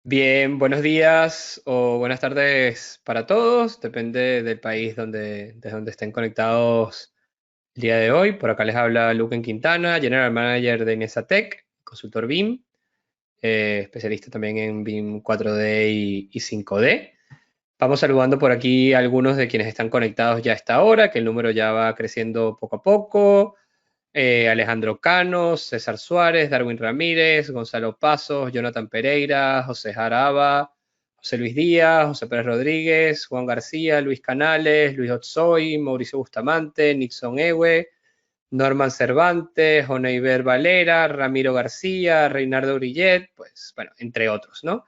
Bien, buenos días o buenas tardes para todos, depende del país desde donde estén conectados el día de hoy. Por acá les habla Luquen Quintana, General Manager de Inesatec, consultor BIM, especialista también en BIM 4D y 5D. Vamos saludando por aquí a algunos de quienes están conectados ya a esta hora, que el número ya va creciendo poco a poco. Alejandro Cano, César Suárez, Darwin Ramírez, Gonzalo Pasos, Jonathan Pereira, José Jaraba, José Luis Díaz, José Pérez Rodríguez, Juan García, Luis Canales, Luis Otsoy, Mauricio Bustamante, Nixon Ewe, Norman Cervantes, Oneiber Valera, Ramiro García, Reinardo Urillet, pues bueno, entre otros, ¿no?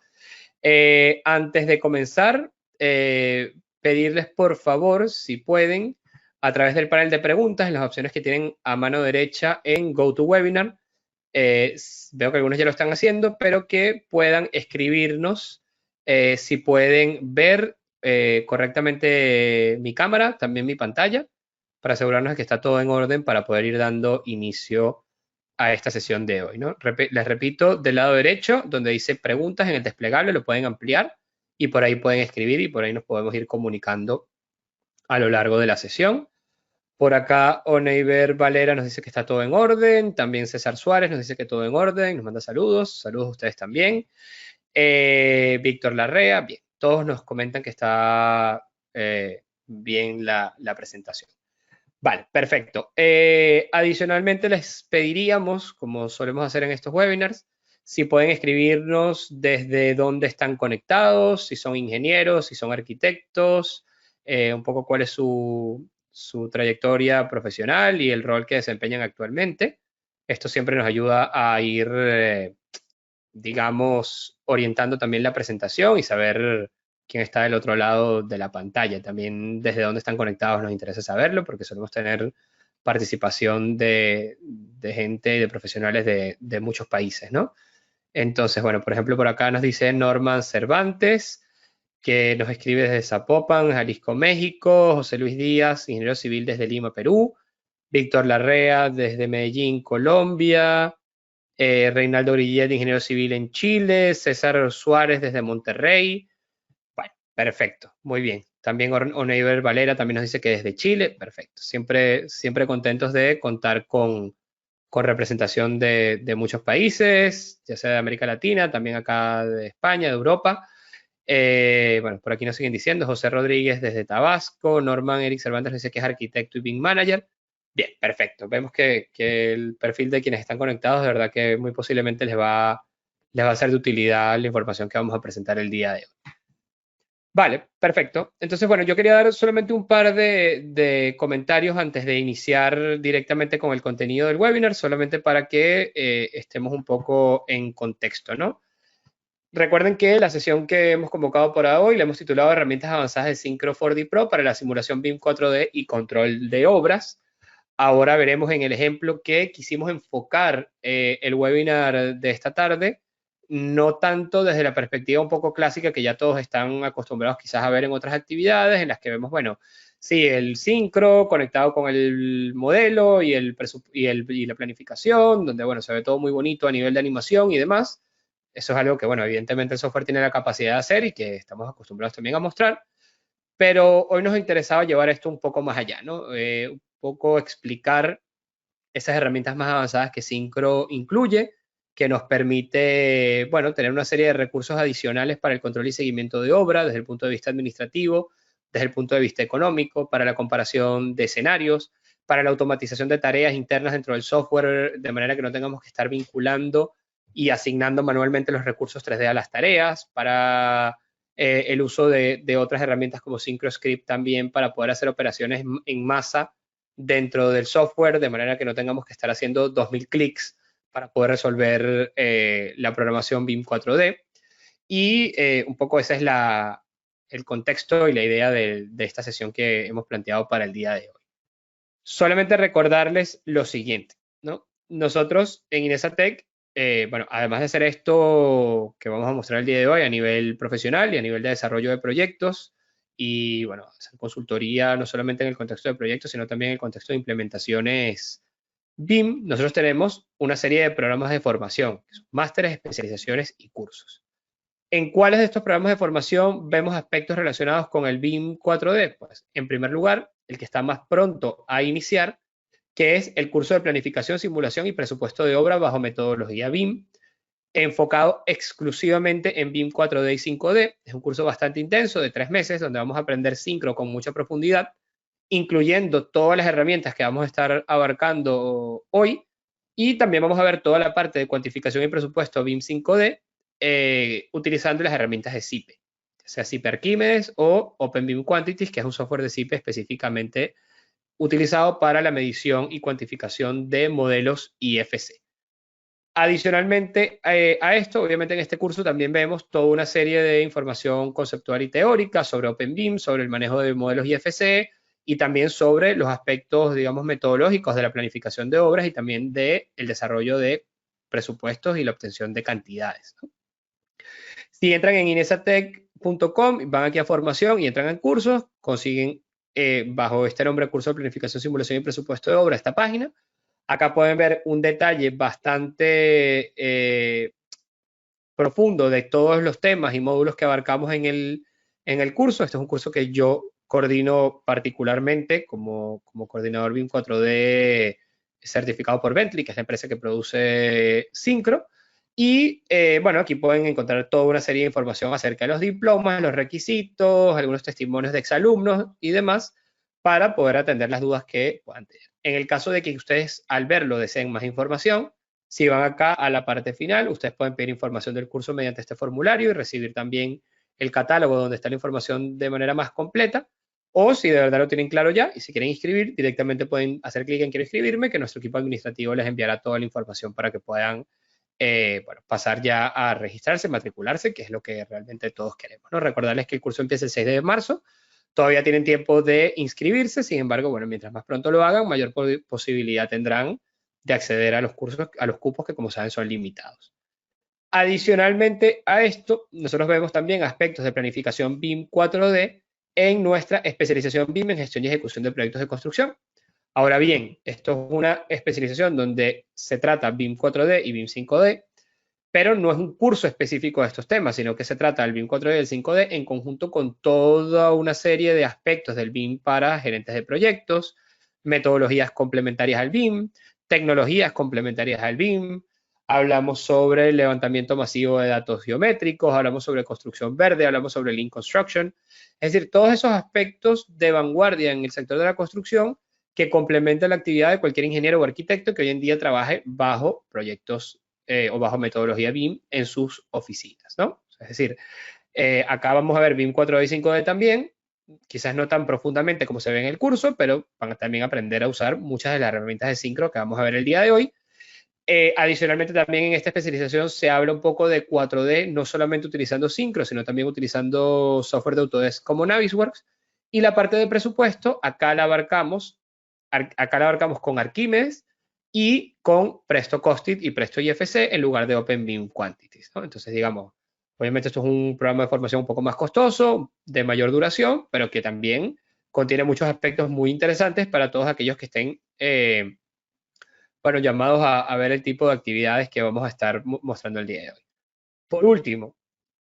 Antes de comenzar, pedirles por favor, si pueden, a través del panel de preguntas, en las opciones que tienen a mano derecha en GoToWebinar, veo que algunos ya lo están haciendo, pero que puedan escribirnos si pueden ver correctamente mi cámara, también mi pantalla, para asegurarnos de que está todo en orden para poder ir dando inicio a esta sesión de hoy, ¿no? Les repito, del lado derecho, donde dice preguntas en el desplegable, lo pueden ampliar y por ahí pueden escribir y por ahí nos podemos ir comunicando a lo largo de la sesión. Por acá, Oneiber Valera nos dice que está todo en orden. También César Suárez nos dice que todo en orden. Nos manda saludos. Saludos a ustedes también. Víctor Larrea, bien. Todos nos comentan que está bien la presentación. Vale, perfecto. Adicionalmente, les pediríamos, como solemos hacer en estos webinars, si pueden escribirnos desde dónde están conectados, si son ingenieros, si son arquitectos, un poco cuál es su trayectoria profesional y el rol que desempeñan actualmente. Esto siempre nos ayuda a ir, digamos, orientando también la presentación y saber quién está del otro lado de la pantalla. También desde dónde están conectados nos interesa saberlo porque solemos tener participación de gente, de profesionales de muchos países, ¿no? Entonces, bueno, por ejemplo, por acá nos dice Norman Cervantes, que nos escribe desde Zapopan, Jalisco, México, José Luis Díaz, ingeniero civil desde Lima, Perú, Víctor Larrea desde Medellín, Colombia, Reinaldo Grillet, ingeniero civil en Chile, César Suárez desde Monterrey. Bueno, perfecto, muy bien. También Oneiber Valera también nos dice que desde Chile, perfecto. Siempre contentos de contar con representación de muchos países, ya sea de América Latina, también acá de España, de Europa. Bueno, por aquí nos siguen diciendo, José Rodríguez desde Tabasco, Norman Eric Cervantes nos dice que es arquitecto y BIM manager. Bien, perfecto. Vemos que el perfil de quienes están conectados, de verdad que muy posiblemente les va a ser de utilidad la información que vamos a presentar el día de hoy. Vale, perfecto. Entonces, bueno, yo quería dar solamente un par de comentarios antes de iniciar directamente con el contenido del webinar, solamente para que estemos un poco en contexto, ¿no? Recuerden que la sesión que hemos convocado por hoy la hemos titulado Herramientas avanzadas de Syncro 4D Pro para la simulación BIM 4D y control de obras. Ahora veremos en el ejemplo que quisimos enfocar el webinar de esta tarde, no tanto desde la perspectiva un poco clásica que ya todos están acostumbrados quizás a ver en otras actividades, en las que vemos, bueno, sí, el sincro conectado con el modelo y la planificación, donde, bueno, se ve todo muy bonito a nivel de animación y demás. Eso es algo que, bueno, evidentemente el software tiene la capacidad de hacer y que estamos acostumbrados también a mostrar, pero hoy nos interesaba llevar esto un poco más allá, ¿no? Un poco explicar esas herramientas más avanzadas que Syncro incluye, que nos permite, bueno, tener una serie de recursos adicionales para el control y seguimiento de obra desde el punto de vista administrativo, desde el punto de vista económico, para la comparación de escenarios, para la automatización de tareas internas dentro del software, de manera que no tengamos que estar vinculando y asignando manualmente los recursos 3D a las tareas, para el uso de otras herramientas como SyncroScript también para poder hacer operaciones en masa dentro del software, de manera que no tengamos que estar haciendo 2000 clics para poder resolver la programación BIM 4D. Y un poco ese es el contexto y la idea de esta sesión que hemos planteado para el día de hoy. Solamente recordarles lo siguiente, ¿no? Nosotros en Inesatec, bueno, además de hacer esto que vamos a mostrar el día de hoy a nivel profesional y a nivel de desarrollo de proyectos, y bueno, hacer consultoría no solamente en el contexto de proyectos, sino también en el contexto de implementaciones BIM, nosotros tenemos una serie de programas de formación, másteres, especializaciones y cursos. ¿En cuáles de estos programas de formación vemos aspectos relacionados con el BIM 4D? Pues, en primer lugar, el que está más pronto a iniciar, que es el curso de planificación, simulación y presupuesto de obra bajo metodología BIM, enfocado exclusivamente en BIM 4D y 5D. Es un curso bastante intenso de 3 meses, donde vamos a aprender sincro con mucha profundidad, incluyendo todas las herramientas que vamos a estar abarcando hoy, y también vamos a ver toda la parte de cuantificación y presupuesto BIM 5D, utilizando las herramientas de CIPE, sea CIPE Archimedes o OpenBIM Quantities, que es un software de CIPE específicamente utilizado para la medición y cuantificación de modelos IFC. Adicionalmente a esto, obviamente en este curso también vemos toda una serie de información conceptual y teórica sobre OpenBIM, sobre el manejo de modelos IFC y también sobre los aspectos, digamos, metodológicos de la planificación de obras y también del desarrollo de presupuestos y la obtención de cantidades, ¿no? Si entran en inesatech.com, van aquí a formación y entran en cursos, consiguen bajo este nombre curso de planificación, simulación y presupuesto de obra esta página. Acá pueden ver un detalle bastante profundo de todos los temas y módulos que abarcamos en el curso. Este es un curso que yo coordino particularmente como coordinador BIM 4D certificado por Bentley, que es la empresa que produce Syncro. Y bueno, aquí pueden encontrar toda una serie de información acerca de los diplomas, los requisitos, algunos testimonios de exalumnos y demás, para poder atender las dudas que puedan tener. En el caso de que ustedes al verlo deseen más información, si van acá a la parte final, ustedes pueden pedir información del curso mediante este formulario y recibir también el catálogo donde está la información de manera más completa. O si de verdad lo tienen claro ya y si quieren inscribir, directamente pueden hacer clic en quiero inscribirme, que nuestro equipo administrativo les enviará toda la información para que puedan bueno, pasar ya a registrarse, matricularse, que es lo que realmente todos queremos, ¿no? Recordarles que el curso empieza el 6 de marzo. Todavía tienen tiempo de inscribirse, sin embargo, bueno, mientras más pronto lo hagan, mayor posibilidad tendrán de acceder a los cursos, a los cupos que, como saben, son limitados. Adicionalmente a esto, nosotros vemos también aspectos de planificación BIM 4D en nuestra especialización BIM en gestión y ejecución de proyectos de construcción. Ahora bien, esto es una especialización donde se trata BIM 4D y BIM 5D, pero no es un curso específico de estos temas, sino que se trata del BIM 4D y del 5D en conjunto con toda una serie de aspectos del BIM para gerentes de proyectos, metodologías complementarias al BIM, tecnologías complementarias al BIM, hablamos sobre el levantamiento masivo de datos geométricos, hablamos sobre construcción verde, hablamos sobre Lean Construction, es decir, todos esos aspectos de vanguardia en el sector de la construcción que complementan la actividad de cualquier ingeniero o arquitecto que hoy en día trabaje bajo proyectos o bajo metodología BIM en sus oficinas, ¿no? Es decir, acá vamos a ver BIM 4D y 5D también, quizás no tan profundamente como se ve en el curso, pero van a también aprender a usar muchas de las herramientas de Syncro que vamos a ver el día de hoy. Adicionalmente también en esta especialización se habla un poco de 4D, no solamente utilizando Syncro, sino también utilizando software de Autodesk como Navisworks. Y la parte de presupuesto, acá la abarcamos con Archimedes y con Presto Costit y Presto IFC en lugar de OpenBIM Quantities, ¿no? Entonces, digamos, obviamente esto es un programa de formación un poco más costoso, de mayor duración, pero que también contiene muchos aspectos muy interesantes para todos aquellos que estén, bueno, llamados a ver el tipo de actividades que vamos a estar mostrando el día de hoy. Por último,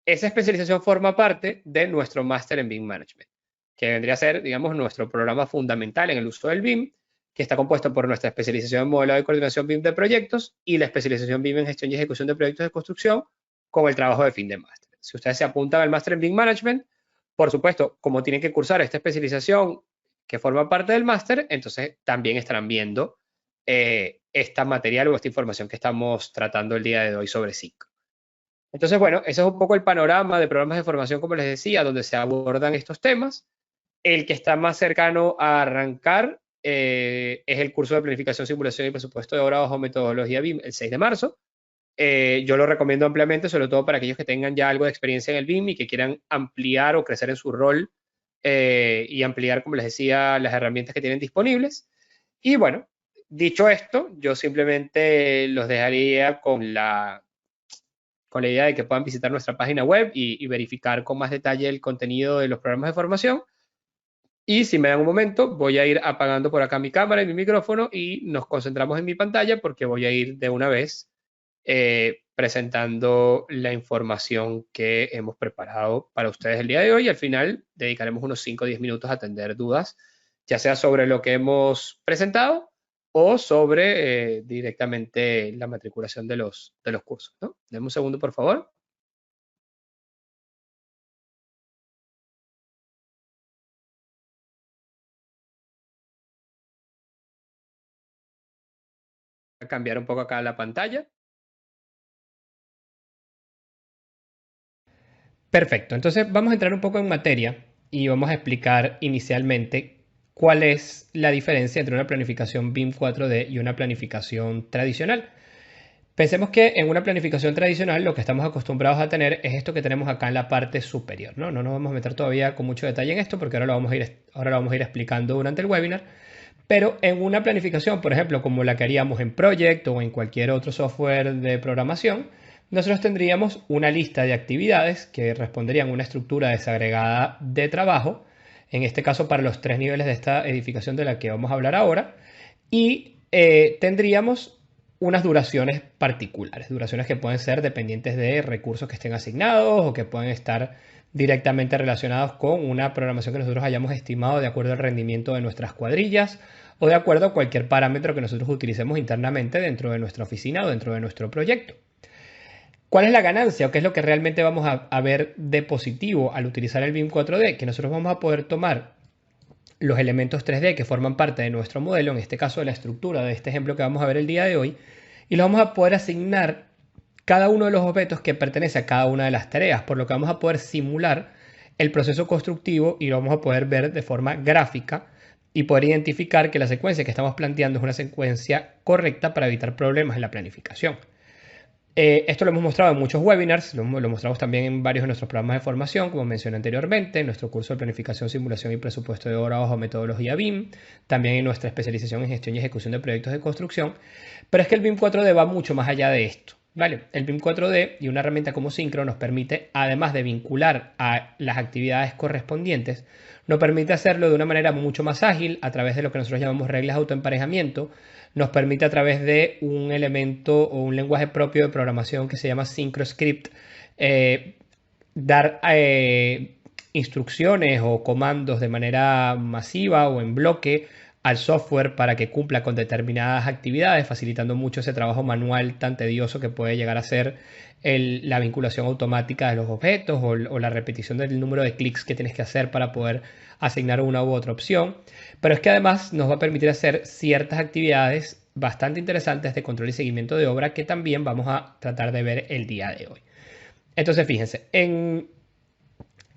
esa especialización forma parte de nuestro máster en BIM Management, que vendría a ser, digamos, nuestro programa fundamental en el uso del BIM, que está compuesto por nuestra especialización en modelado y coordinación BIM de proyectos y la especialización BIM en gestión y ejecución de proyectos de construcción con el trabajo de fin de máster. Si ustedes se apuntan al máster en BIM Management, por supuesto, como tienen que cursar esta especialización que forma parte del máster, entonces también estarán viendo esta material o esta información que estamos tratando el día de hoy sobre SIC. Entonces, bueno, ese es un poco el panorama de programas de formación, como les decía, donde se abordan estos temas. El que está más cercano a arrancar es el curso de planificación, simulación y presupuesto de obra bajo metodología BIM el 6 de marzo. Yo lo recomiendo ampliamente, sobre todo para aquellos que tengan ya algo de experiencia en el BIM y que quieran ampliar o crecer en su rol y ampliar, como les decía, las herramientas que tienen disponibles. Y bueno, dicho esto, yo simplemente los dejaría con la idea de que puedan visitar nuestra página web y verificar con más detalle el contenido de los programas de formación. Y si me dan un momento, voy a ir apagando por acá mi cámara y mi micrófono y nos concentramos en mi pantalla porque voy a ir de una vez presentando la información que hemos preparado para ustedes el día de hoy y al final dedicaremos unos 5 o 10 minutos a atender dudas, ya sea sobre lo que hemos presentado o sobre directamente la matriculación de los cursos, ¿no? Deme un segundo, por favor. Voy a cambiar un poco acá la pantalla. Perfecto, entonces vamos a entrar un poco en materia y vamos a explicar inicialmente cuál es la diferencia entre una planificación BIM 4D y una planificación tradicional. Pensemos que en una planificación tradicional lo que estamos acostumbrados a tener es esto que tenemos acá en la parte superior, ¿no? No nos vamos a meter todavía con mucho detalle en esto porque ahora lo vamos a ir explicando durante el webinar. Pero en una planificación, por ejemplo, como la que haríamos en Project o en cualquier otro software de programación, nosotros tendríamos una lista de actividades que responderían a una estructura desagregada de trabajo, en este caso para los 3 niveles de esta edificación de la que vamos a hablar ahora, y tendríamos unas duraciones particulares, duraciones que pueden ser dependientes de recursos que estén asignados o que pueden estar directamente relacionados con una programación que nosotros hayamos estimado de acuerdo al rendimiento de nuestras cuadrillas o de acuerdo a cualquier parámetro que nosotros utilicemos internamente dentro de nuestra oficina o dentro de nuestro proyecto. ¿Cuál es la ganancia o qué es lo que realmente vamos a ver de positivo al utilizar el BIM 4D? Que nosotros vamos a poder tomar los elementos 3D que forman parte de nuestro modelo, en este caso de la estructura de este ejemplo que vamos a ver el día de hoy, y los vamos a poder asignar cada uno de los objetos que pertenece a cada una de las tareas, por lo que vamos a poder simular el proceso constructivo y lo vamos a poder ver de forma gráfica y poder identificar que la secuencia que estamos planteando es una secuencia correcta para evitar problemas en la planificación. Esto lo hemos mostrado en muchos webinars, lo mostramos también en varios de nuestros programas de formación, como mencioné anteriormente, en nuestro curso de planificación, simulación y presupuesto de obra bajo metodología BIM, también en nuestra especialización en gestión y ejecución de proyectos de construcción, pero es que el BIM 4D va mucho más allá de esto. ¿Vale? El BIM 4D y una herramienta como Syncro nos permite, además de vincular a las actividades correspondientes, nos permite hacerlo de una manera mucho más ágil a través de lo que nosotros llamamos reglas de autoemparejamiento, nos permite a través de un elemento o un lenguaje propio de programación que se llama SyncroScript dar instrucciones o comandos de manera masiva o en bloque al software para que cumpla con determinadas actividades, facilitando mucho ese trabajo manual tan tedioso que puede llegar a ser la vinculación automática de los objetos o la repetición del número de clics que tienes que hacer para poder asignar una u otra opción. Pero es que además nos va a permitir hacer ciertas actividades bastante interesantes de control y seguimiento de obra que también vamos a tratar de ver el día de hoy. Entonces, fíjense, en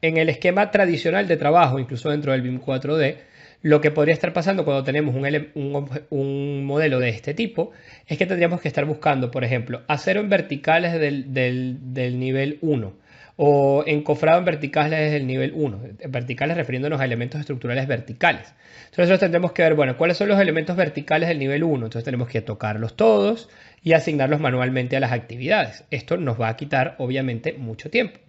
el esquema tradicional de trabajo, incluso dentro del BIM 4D, lo que podría estar pasando cuando tenemos un modelo de este tipo es que tendríamos que estar buscando, por ejemplo, acero en verticales del nivel 1 o encofrado en verticales del nivel 1, verticales refiriéndonos a elementos estructurales verticales. Entonces nosotros tendremos que ver, bueno, ¿cuáles son los elementos verticales del nivel 1? Entonces tenemos que tocarlos todos y asignarlos manualmente a las actividades. Esto nos va a quitar, obviamente, mucho tiempo.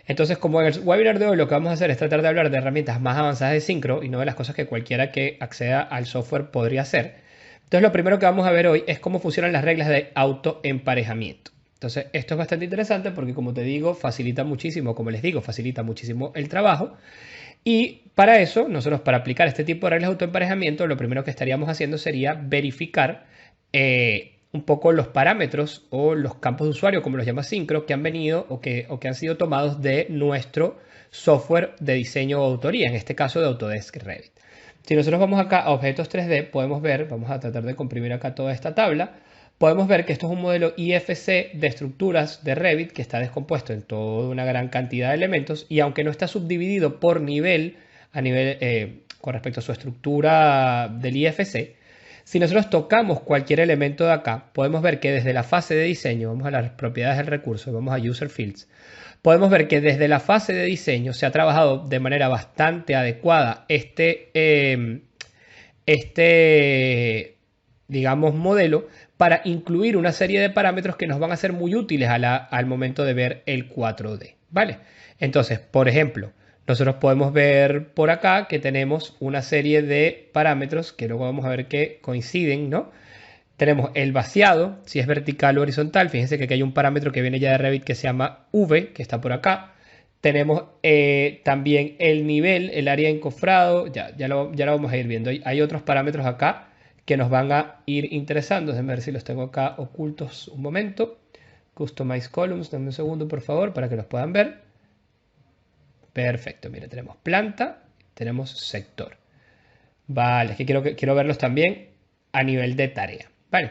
Entonces, como en el webinar de hoy lo que vamos a hacer es tratar de hablar de herramientas más avanzadas de Syncro y no de las cosas que cualquiera que acceda al software podría hacer. Entonces, lo primero que vamos a ver hoy es cómo funcionan las reglas de autoemparejamiento. Entonces, esto es bastante interesante porque, como te digo, facilita muchísimo, como les digo, facilita muchísimo el trabajo. Y para eso, nosotros para aplicar este tipo de reglas de autoemparejamiento, lo primero que estaríamos haciendo sería verificar un poco los parámetros o los campos de usuario, como los llama Syncro, que han venido o que han sido tomados de nuestro software de diseño o autoría, en este caso de Autodesk Revit. Si nosotros vamos acá a objetos 3D, podemos ver, vamos a tratar de comprimir acá toda esta tabla, podemos ver que esto es un modelo IFC de estructuras de Revit que está descompuesto en toda una gran cantidad de elementos y aunque no está subdividido por nivel, con respecto a su estructura del IFC, si nosotros tocamos cualquier elemento de acá, podemos ver que desde la fase de diseño, vamos a las propiedades del recurso, vamos a User Fields, podemos ver que desde la fase de diseño se ha trabajado de manera bastante adecuada digamos, modelo para incluir una serie de parámetros que nos van a ser muy útiles al momento de ver el 4D, ¿vale? Entonces, por ejemplo, nosotros podemos ver por acá que tenemos una serie de parámetros que luego vamos a ver que coinciden, ¿no? Tenemos el vaciado, si es vertical o horizontal. Fíjense que aquí hay un parámetro que viene ya de Revit que se llama V, que está por acá. Tenemos también el nivel, el área encofrado. Ya lo vamos a ir viendo. Hay otros parámetros acá que nos van a ir interesando. Déjenme ver si los tengo acá ocultos un momento. Customize Columns, dame un segundo por favor para que los puedan ver. Perfecto, mire, tenemos planta, tenemos sector. Vale, es que quiero verlos también a nivel de tarea. Vale,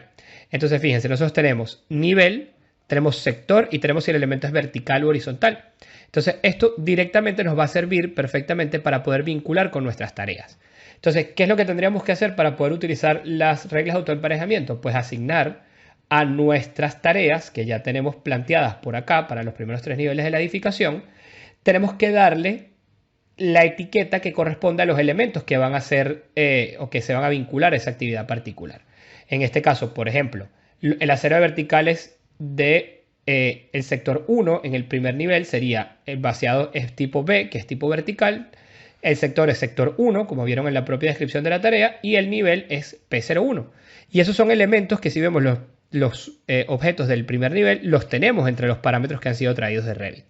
entonces fíjense, nosotros tenemos nivel, tenemos sector y tenemos si el elemento es vertical o horizontal. Entonces esto directamente nos va a servir perfectamente para poder vincular con nuestras tareas. Entonces, ¿qué es lo que tendríamos que hacer para poder utilizar las reglas de autoemparejamiento? Pues asignar a nuestras tareas que ya tenemos planteadas por acá para los primeros 3 niveles de la edificación, tenemos que darle la etiqueta que corresponde a los elementos que van a ser o que se van a vincular a esa actividad particular. En este caso, por ejemplo, el acero de verticales de el sector 1 en el primer nivel sería el vaciado es tipo B, que es tipo vertical. El sector es sector 1, como vieron en la propia descripción de la tarea, y el nivel es P01. Y esos son elementos que si vemos los objetos del primer nivel, los tenemos entre los parámetros que han sido traídos de Revit.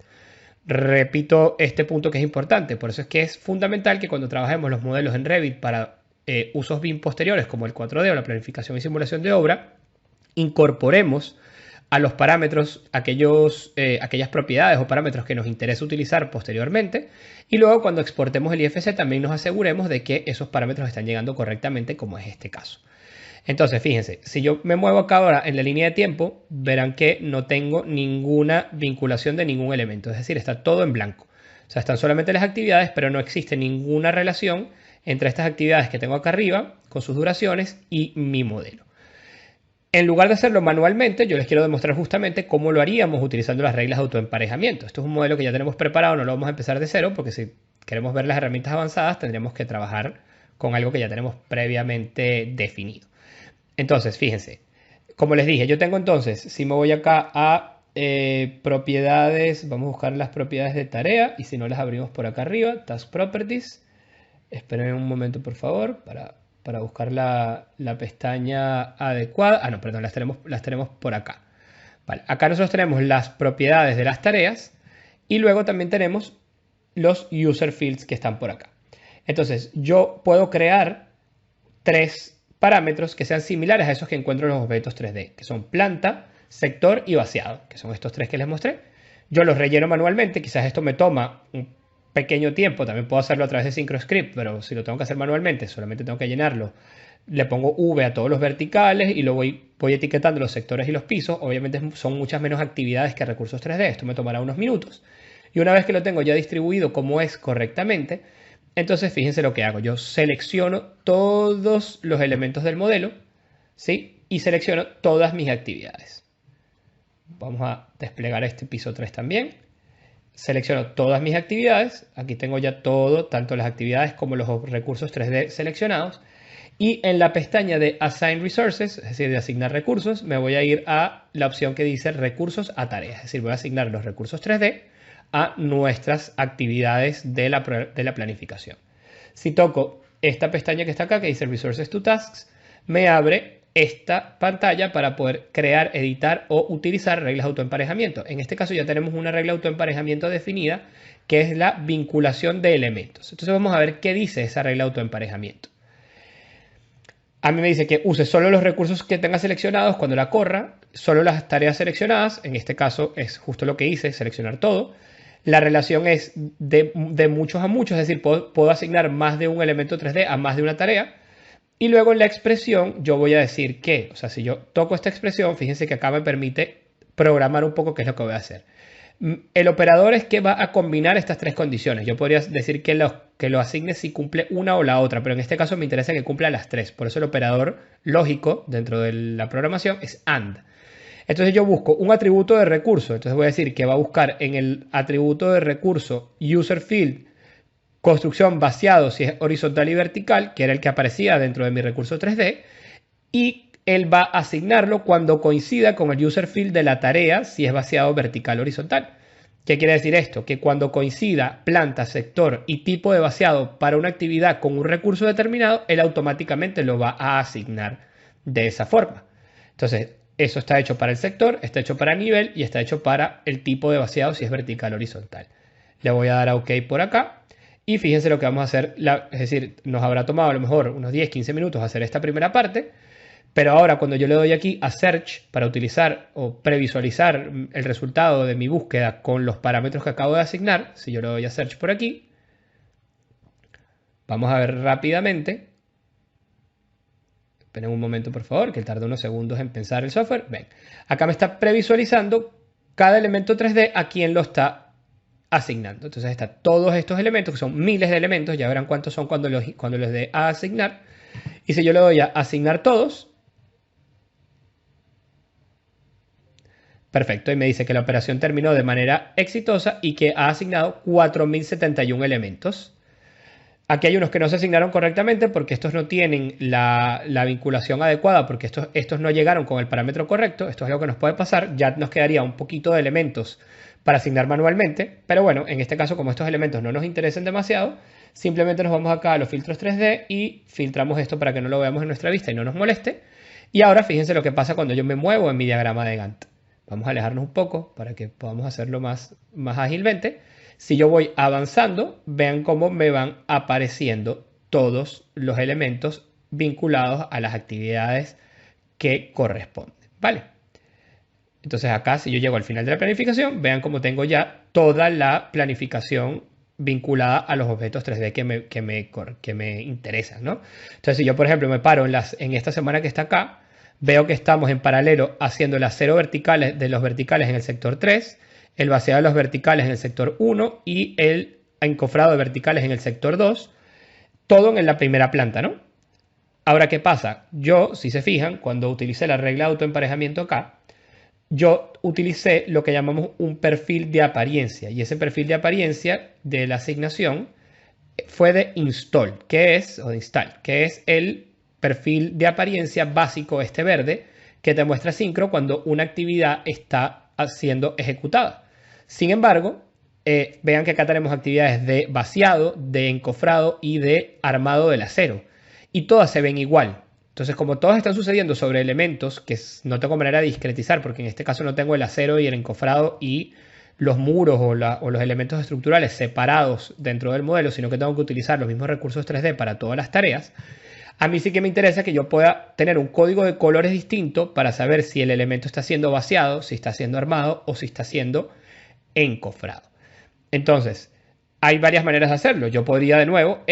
Repito este punto que es importante, por eso es que es fundamental que cuando trabajemos los modelos en Revit para usos BIM posteriores como el 4D o la planificación y simulación de obra, incorporemos a los parámetros aquellas propiedades o parámetros que nos interesa utilizar posteriormente y luego cuando exportemos el IFC también nos aseguremos de que esos parámetros están llegando correctamente como es este caso. Entonces, fíjense, si yo me muevo acá ahora en la línea de tiempo, verán que no tengo ninguna vinculación de ningún elemento. Es decir, está todo en blanco. O sea, están solamente las actividades, pero no existe ninguna relación entre estas actividades que tengo acá arriba, con sus duraciones, y mi modelo. En lugar de hacerlo manualmente, yo les quiero demostrar justamente cómo lo haríamos utilizando las reglas de autoemparejamiento. Esto es un modelo que ya tenemos preparado, no lo vamos a empezar de cero, porque si queremos ver las herramientas avanzadas, tendremos que trabajar con algo que ya tenemos previamente definido. Entonces, fíjense, como les dije, yo tengo entonces, si me voy acá a propiedades, vamos a buscar las propiedades de tarea y si no las abrimos por acá arriba, Task Properties. Esperen un momento, por favor, para buscar la pestaña adecuada. Ah, no, perdón, las tenemos por acá. Vale, acá nosotros tenemos las propiedades de las tareas y luego también tenemos los User Fields que están por acá. Entonces, yo puedo crear 3 parámetros que sean similares a esos que encuentro en los objetos 3D, que son planta, sector y vaciado, que son estos 3 que les mostré. Yo los relleno manualmente, quizás esto me toma un pequeño tiempo, también puedo hacerlo a través de SyncroScript, pero si lo tengo que hacer manualmente, solamente tengo que llenarlo. Le pongo V a todos los verticales y lo voy etiquetando los sectores y los pisos. Obviamente son muchas menos actividades que recursos 3D, esto me tomará unos minutos. Y una vez que lo tengo ya distribuido como es correctamente, entonces fíjense lo que hago. Yo selecciono todos los elementos del modelo, ¿sí? Y selecciono todas mis actividades. Vamos a desplegar este piso 3 también. Selecciono todas mis actividades. Aquí tengo ya todo, tanto las actividades como los recursos 3D seleccionados. Y en la pestaña de Assign Resources, es decir, de asignar recursos, me voy a ir a la opción que dice recursos a tareas. Es decir, voy a asignar los recursos 3D a nuestras actividades de la planificación. Si toco esta pestaña que está acá, que dice Resources to Tasks, me abre esta pantalla para poder crear, editar o utilizar reglas de autoemparejamiento. En este caso ya tenemos una regla de autoemparejamiento definida, que es la vinculación de elementos. Entonces vamos a ver qué dice esa regla de autoemparejamiento. A mí me dice que use solo los recursos que tenga seleccionados cuando la corra, solo las tareas seleccionadas. En este caso es justo lo que hice, seleccionar todo. La relación es de muchos a muchos, es decir, puedo asignar más de un elemento 3D a más de una tarea. Y luego en la expresión yo voy a decir que, o sea, si yo toco esta expresión, fíjense que acá me permite programar un poco qué es lo que voy a hacer. El operador es que va a combinar estas 3 condiciones. Yo podría decir que lo asigne si cumple una o la otra, pero en este caso me interesa que cumpla las 3. Por eso el operador lógico dentro de la programación es AND. Entonces yo busco un atributo de recurso. Entonces voy a decir que va a buscar en el atributo de recurso User Field construcción vaciado si es horizontal y vertical, que era el que aparecía dentro de mi recurso 3D, y él va a asignarlo cuando coincida con el user field de la tarea si es vaciado vertical o horizontal. ¿Qué quiere decir esto? Que cuando coincida planta, sector y tipo de vaciado para una actividad con un recurso determinado, él automáticamente lo va a asignar de esa forma. Entonces, eso está hecho para el sector, está hecho para nivel y está hecho para el tipo de vaciado si es vertical o horizontal. Le voy a dar a OK por acá. Y fíjense lo que vamos a hacer, es decir, nos habrá tomado a lo mejor unos 10-15 minutos hacer esta primera parte, pero ahora cuando yo le doy aquí a Search para utilizar o previsualizar el resultado de mi búsqueda con los parámetros que acabo de asignar, si yo le doy a Search por aquí, vamos a ver rápidamente. Esperen un momento, por favor, que tarda unos segundos en pensar el software. Ven, acá me está previsualizando cada elemento 3D a quién lo está asignando. Entonces está todos estos elementos, que son miles de elementos, ya verán cuántos son cuando les dé a asignar. Y si yo le doy a asignar todos, perfecto, y me dice que la operación terminó de manera exitosa y que ha asignado 4071 elementos. Aquí hay unos que no se asignaron correctamente porque estos no tienen la vinculación adecuada, porque estos no llegaron con el parámetro correcto. Esto es lo que nos puede pasar. Ya nos quedaría un poquito de elementos para asignar manualmente. Pero bueno, en este caso, como estos elementos no nos interesen demasiado, simplemente nos vamos acá a los filtros 3D y filtramos esto para que no lo veamos en nuestra vista y no nos moleste. Y ahora fíjense lo que pasa cuando yo me muevo en mi diagrama de Gantt. Vamos a alejarnos un poco para que podamos hacerlo más ágilmente. Si yo voy avanzando, vean cómo me van apareciendo todos los elementos vinculados a las actividades que corresponden, ¿vale? Entonces acá, si yo llego al final de la planificación, vean cómo tengo ya toda la planificación vinculada a los objetos 3D que me interesan, ¿no? Entonces, si yo, por ejemplo, me paro en esta semana que está acá, veo que estamos en paralelo haciendo el acero verticales de los verticales en el sector 3, el vaciado de los verticales en el sector 1 y el encofrado de verticales en el sector 2, todo en la primera planta, ¿no? Ahora, ¿qué pasa? Yo, si se fijan, cuando utilicé la regla de autoemparejamiento acá, yo utilicé lo que llamamos un perfil de apariencia, y ese perfil de apariencia de la asignación fue de install, que es el perfil de apariencia básico, este verde, que te muestra sincro cuando una actividad está siendo ejecutada. Sin embargo, vean que acá tenemos actividades de vaciado, de encofrado y de armado del acero. Y todas se ven igual. Entonces, como todas están sucediendo sobre elementos que no tengo manera de discretizar, porque en este caso no tengo el acero y el encofrado y los muros o los elementos estructurales separados dentro del modelo, sino que tengo que utilizar los mismos recursos 3D para todas las tareas, a mí sí que me interesa que yo pueda tener un código de colores distinto para saber si el elemento está siendo vaciado, si está siendo armado o si está siendo encofrado. Entonces, hay varias maneras de hacerlo. Yo podría de nuevo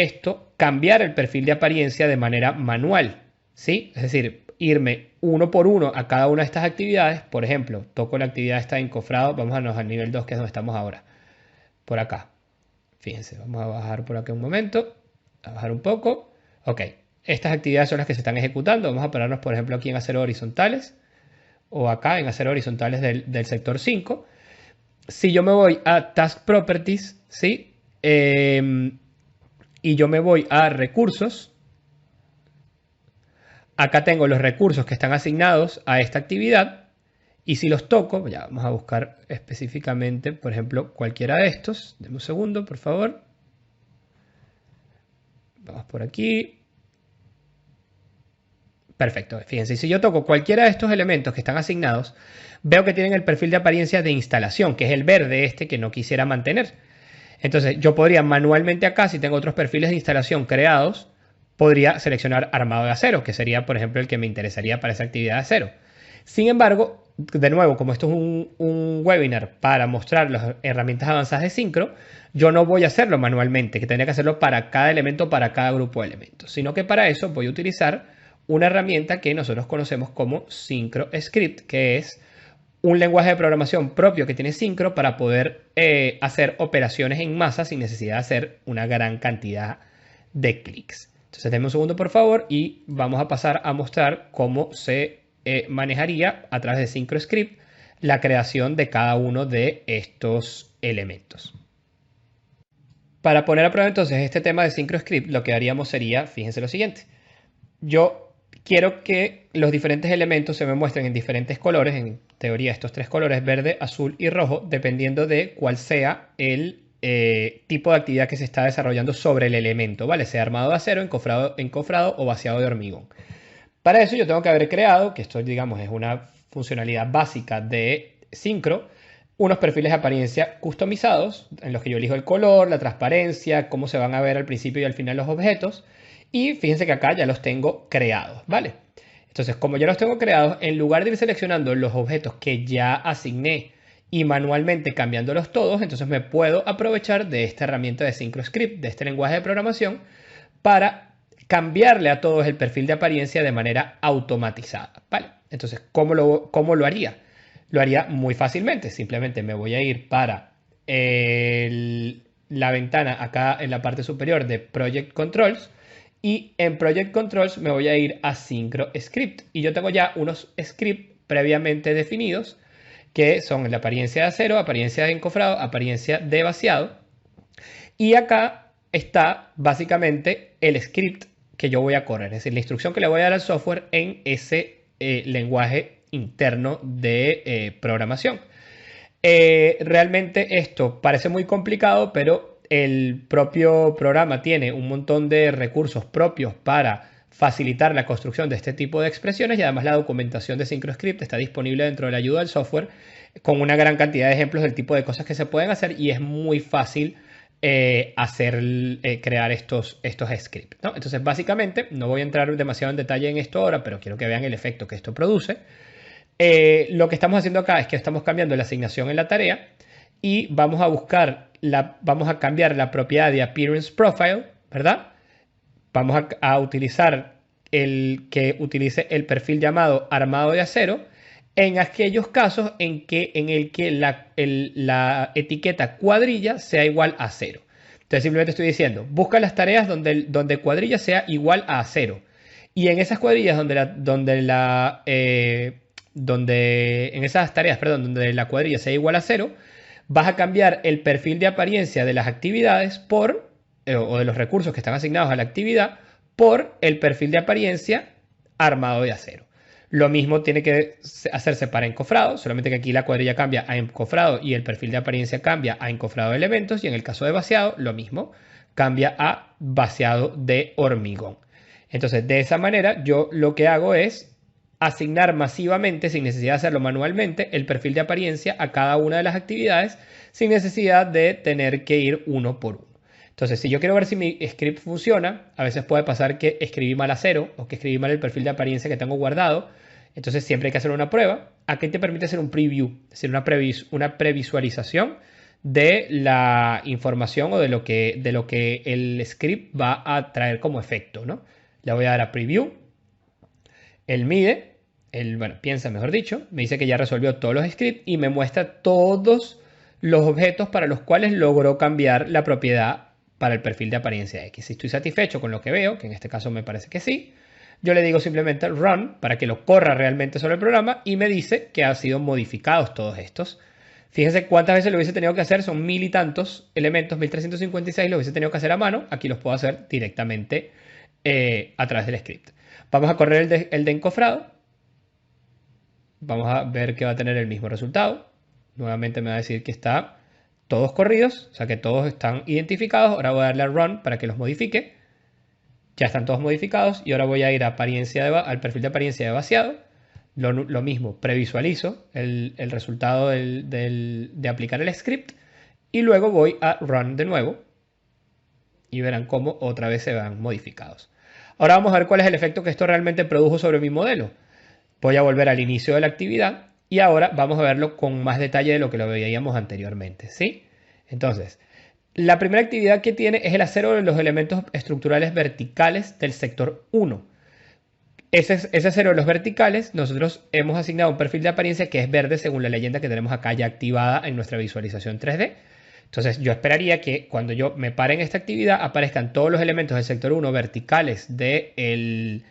cambiar el perfil de apariencia de manera manual, ¿sí? Es decir, irme uno por uno a cada una de estas actividades. Por ejemplo, toco la actividad esta de encofrado, vamos a irnos al nivel 2, que es donde estamos ahora. Por acá. Fíjense, vamos a bajar por acá un momento, a bajar un poco. Ok, estas actividades son las que se están ejecutando. Vamos a pararnos, por ejemplo, aquí en acero horizontales o acá en acero horizontales del sector 5. Si yo me voy a Task Properties, ¿sí? Y yo me voy a recursos, acá tengo los recursos que están asignados a esta actividad. Y si los toco, ya vamos a buscar específicamente, por ejemplo, cualquiera de estos. Deme un segundo, por favor. Vamos por aquí. Perfecto, fíjense, si yo toco cualquiera de estos elementos que están asignados, veo que tienen el perfil de apariencia de instalación, que es el verde este que no quisiera mantener. Entonces, yo podría manualmente acá, si tengo otros perfiles de instalación creados, podría seleccionar armado de acero, que sería, por ejemplo, el que me interesaría para esa actividad de acero. Sin embargo, de nuevo, como esto es un webinar para mostrar las herramientas avanzadas de Syncro, yo no voy a hacerlo manualmente, que tendría que hacerlo para cada elemento, para cada grupo de elementos, sino que para eso voy a utilizar una herramienta que nosotros conocemos como SyncroScript, que es un lenguaje de programación propio que tiene Syncro para poder hacer operaciones en masa sin necesidad de hacer una gran cantidad de clics. Entonces, denme un segundo, por favor, y vamos a pasar a mostrar cómo se manejaría a través de SyncroScript la creación de cada uno de estos elementos. Para poner a prueba entonces este tema de SyncroScript, lo que haríamos sería, fíjense lo siguiente, yo quiero que los diferentes elementos se me muestren en diferentes colores, en teoría estos tres colores, verde, azul y rojo, dependiendo de cuál sea el tipo de actividad que se está desarrollando sobre el elemento, ¿vale? Sea armado de acero, encofrado o vaciado de hormigón. Para eso yo tengo que haber creado, que esto digamos es una funcionalidad básica de Syncro, unos perfiles de apariencia customizados en los que yo elijo el color, la transparencia, cómo se van a ver al principio y al final los objetos. Y fíjense que acá ya los tengo creados, ¿vale? Entonces, como ya los tengo creados, en lugar de ir seleccionando los objetos que ya asigné y manualmente cambiándolos todos, entonces me puedo aprovechar de esta herramienta de SyncroScript, de este lenguaje de programación, para cambiarle a todos el perfil de apariencia de manera automatizada, ¿vale? Entonces, ¿cómo lo haría? Lo haría muy fácilmente. Simplemente me voy a ir para la ventana acá en la parte superior de Project Controls y en Project Controls me voy a ir a SyncroScript y yo tengo ya unos scripts previamente definidos que son la apariencia de acero, apariencia de encofrado, apariencia de vaciado y acá está básicamente el script que yo voy a correr, es decir, la instrucción que le voy a dar al software en ese lenguaje interno de programación. Realmente esto parece muy complicado, pero el propio programa tiene un montón de recursos propios para facilitar la construcción de este tipo de expresiones y además la documentación de SyncroScript está disponible dentro de la ayuda del software con una gran cantidad de ejemplos del tipo de cosas que se pueden hacer y es muy fácil crear estos scripts, ¿no? Entonces, básicamente, no voy a entrar demasiado en detalle en esto ahora, pero quiero que vean el efecto que esto produce. Lo que estamos haciendo acá es que estamos cambiando la asignación en la tarea y vamos a cambiar la propiedad de Appearance Profile, ¿verdad? Vamos a utilizar el que utilice el perfil llamado armado de acero en aquellos casos en el que la etiqueta cuadrilla sea igual a 0. Entonces simplemente estoy diciendo, busca las tareas donde cuadrilla sea igual a 0. Y en esas cuadrillas donde la cuadrilla sea igual a 0, vas a cambiar el perfil de apariencia de las actividades o de los recursos que están asignados a la actividad por el perfil de apariencia armado de acero. Lo mismo tiene que hacerse para encofrado, solamente que aquí la cuadrilla cambia a encofrado y el perfil de apariencia cambia a encofrado de elementos, y en el caso de vaciado, lo mismo, cambia a vaciado de hormigón. Entonces, de esa manera, yo lo que hago es asignar masivamente, sin necesidad de hacerlo manualmente, el perfil de apariencia a cada una de las actividades, sin necesidad de tener que ir uno por uno. Entonces, si yo quiero ver si mi script funciona, a veces puede pasar que escribí mal a 0 o que escribí mal el perfil de apariencia que tengo guardado. Entonces, siempre hay que hacer una prueba. Aquí te permite hacer un preview, es decir, una previsualización de la información o de lo que el script va a traer como efecto, ¿no? Le voy a dar a preview. Él mide, piensa mejor dicho, me dice que ya resolvió todos los scripts y me muestra todos los objetos para los cuales logró cambiar la propiedad para el perfil de apariencia X. Si estoy satisfecho con lo que veo, que en este caso me parece que sí, yo le digo simplemente run para que lo corra realmente sobre el programa y me dice que han sido modificados todos estos. Fíjense cuántas veces lo hubiese tenido que hacer, son 1000 y tantos elementos, 1356 lo hubiese tenido que hacer a mano, aquí los puedo hacer directamente a través del script. Vamos a correr el de encofrado, vamos a ver que va a tener el mismo resultado, nuevamente me va a decir que está todos corridos, o sea que todos están identificados. Ahora voy a darle a run para que los modifique. Ya están todos modificados y ahora voy a ir a al perfil de apariencia de vaciado. Lo mismo, previsualizo el resultado de aplicar el script y luego voy a run de nuevo y verán cómo otra vez se van modificados. Ahora vamos a ver cuál es el efecto que esto realmente produjo sobre mi modelo. Voy a volver al inicio de la actividad y ahora vamos a verlo con más detalle de lo que lo veíamos anteriormente, ¿sí? Entonces, la primera actividad que tiene es el acero de los elementos estructurales verticales del sector 1. Ese acero de los verticales, nosotros hemos asignado un perfil de apariencia que es verde según la leyenda que tenemos acá ya activada en nuestra visualización 3D. Entonces, yo esperaría que cuando yo me pare en esta actividad aparezcan todos los elementos del sector 1 verticales del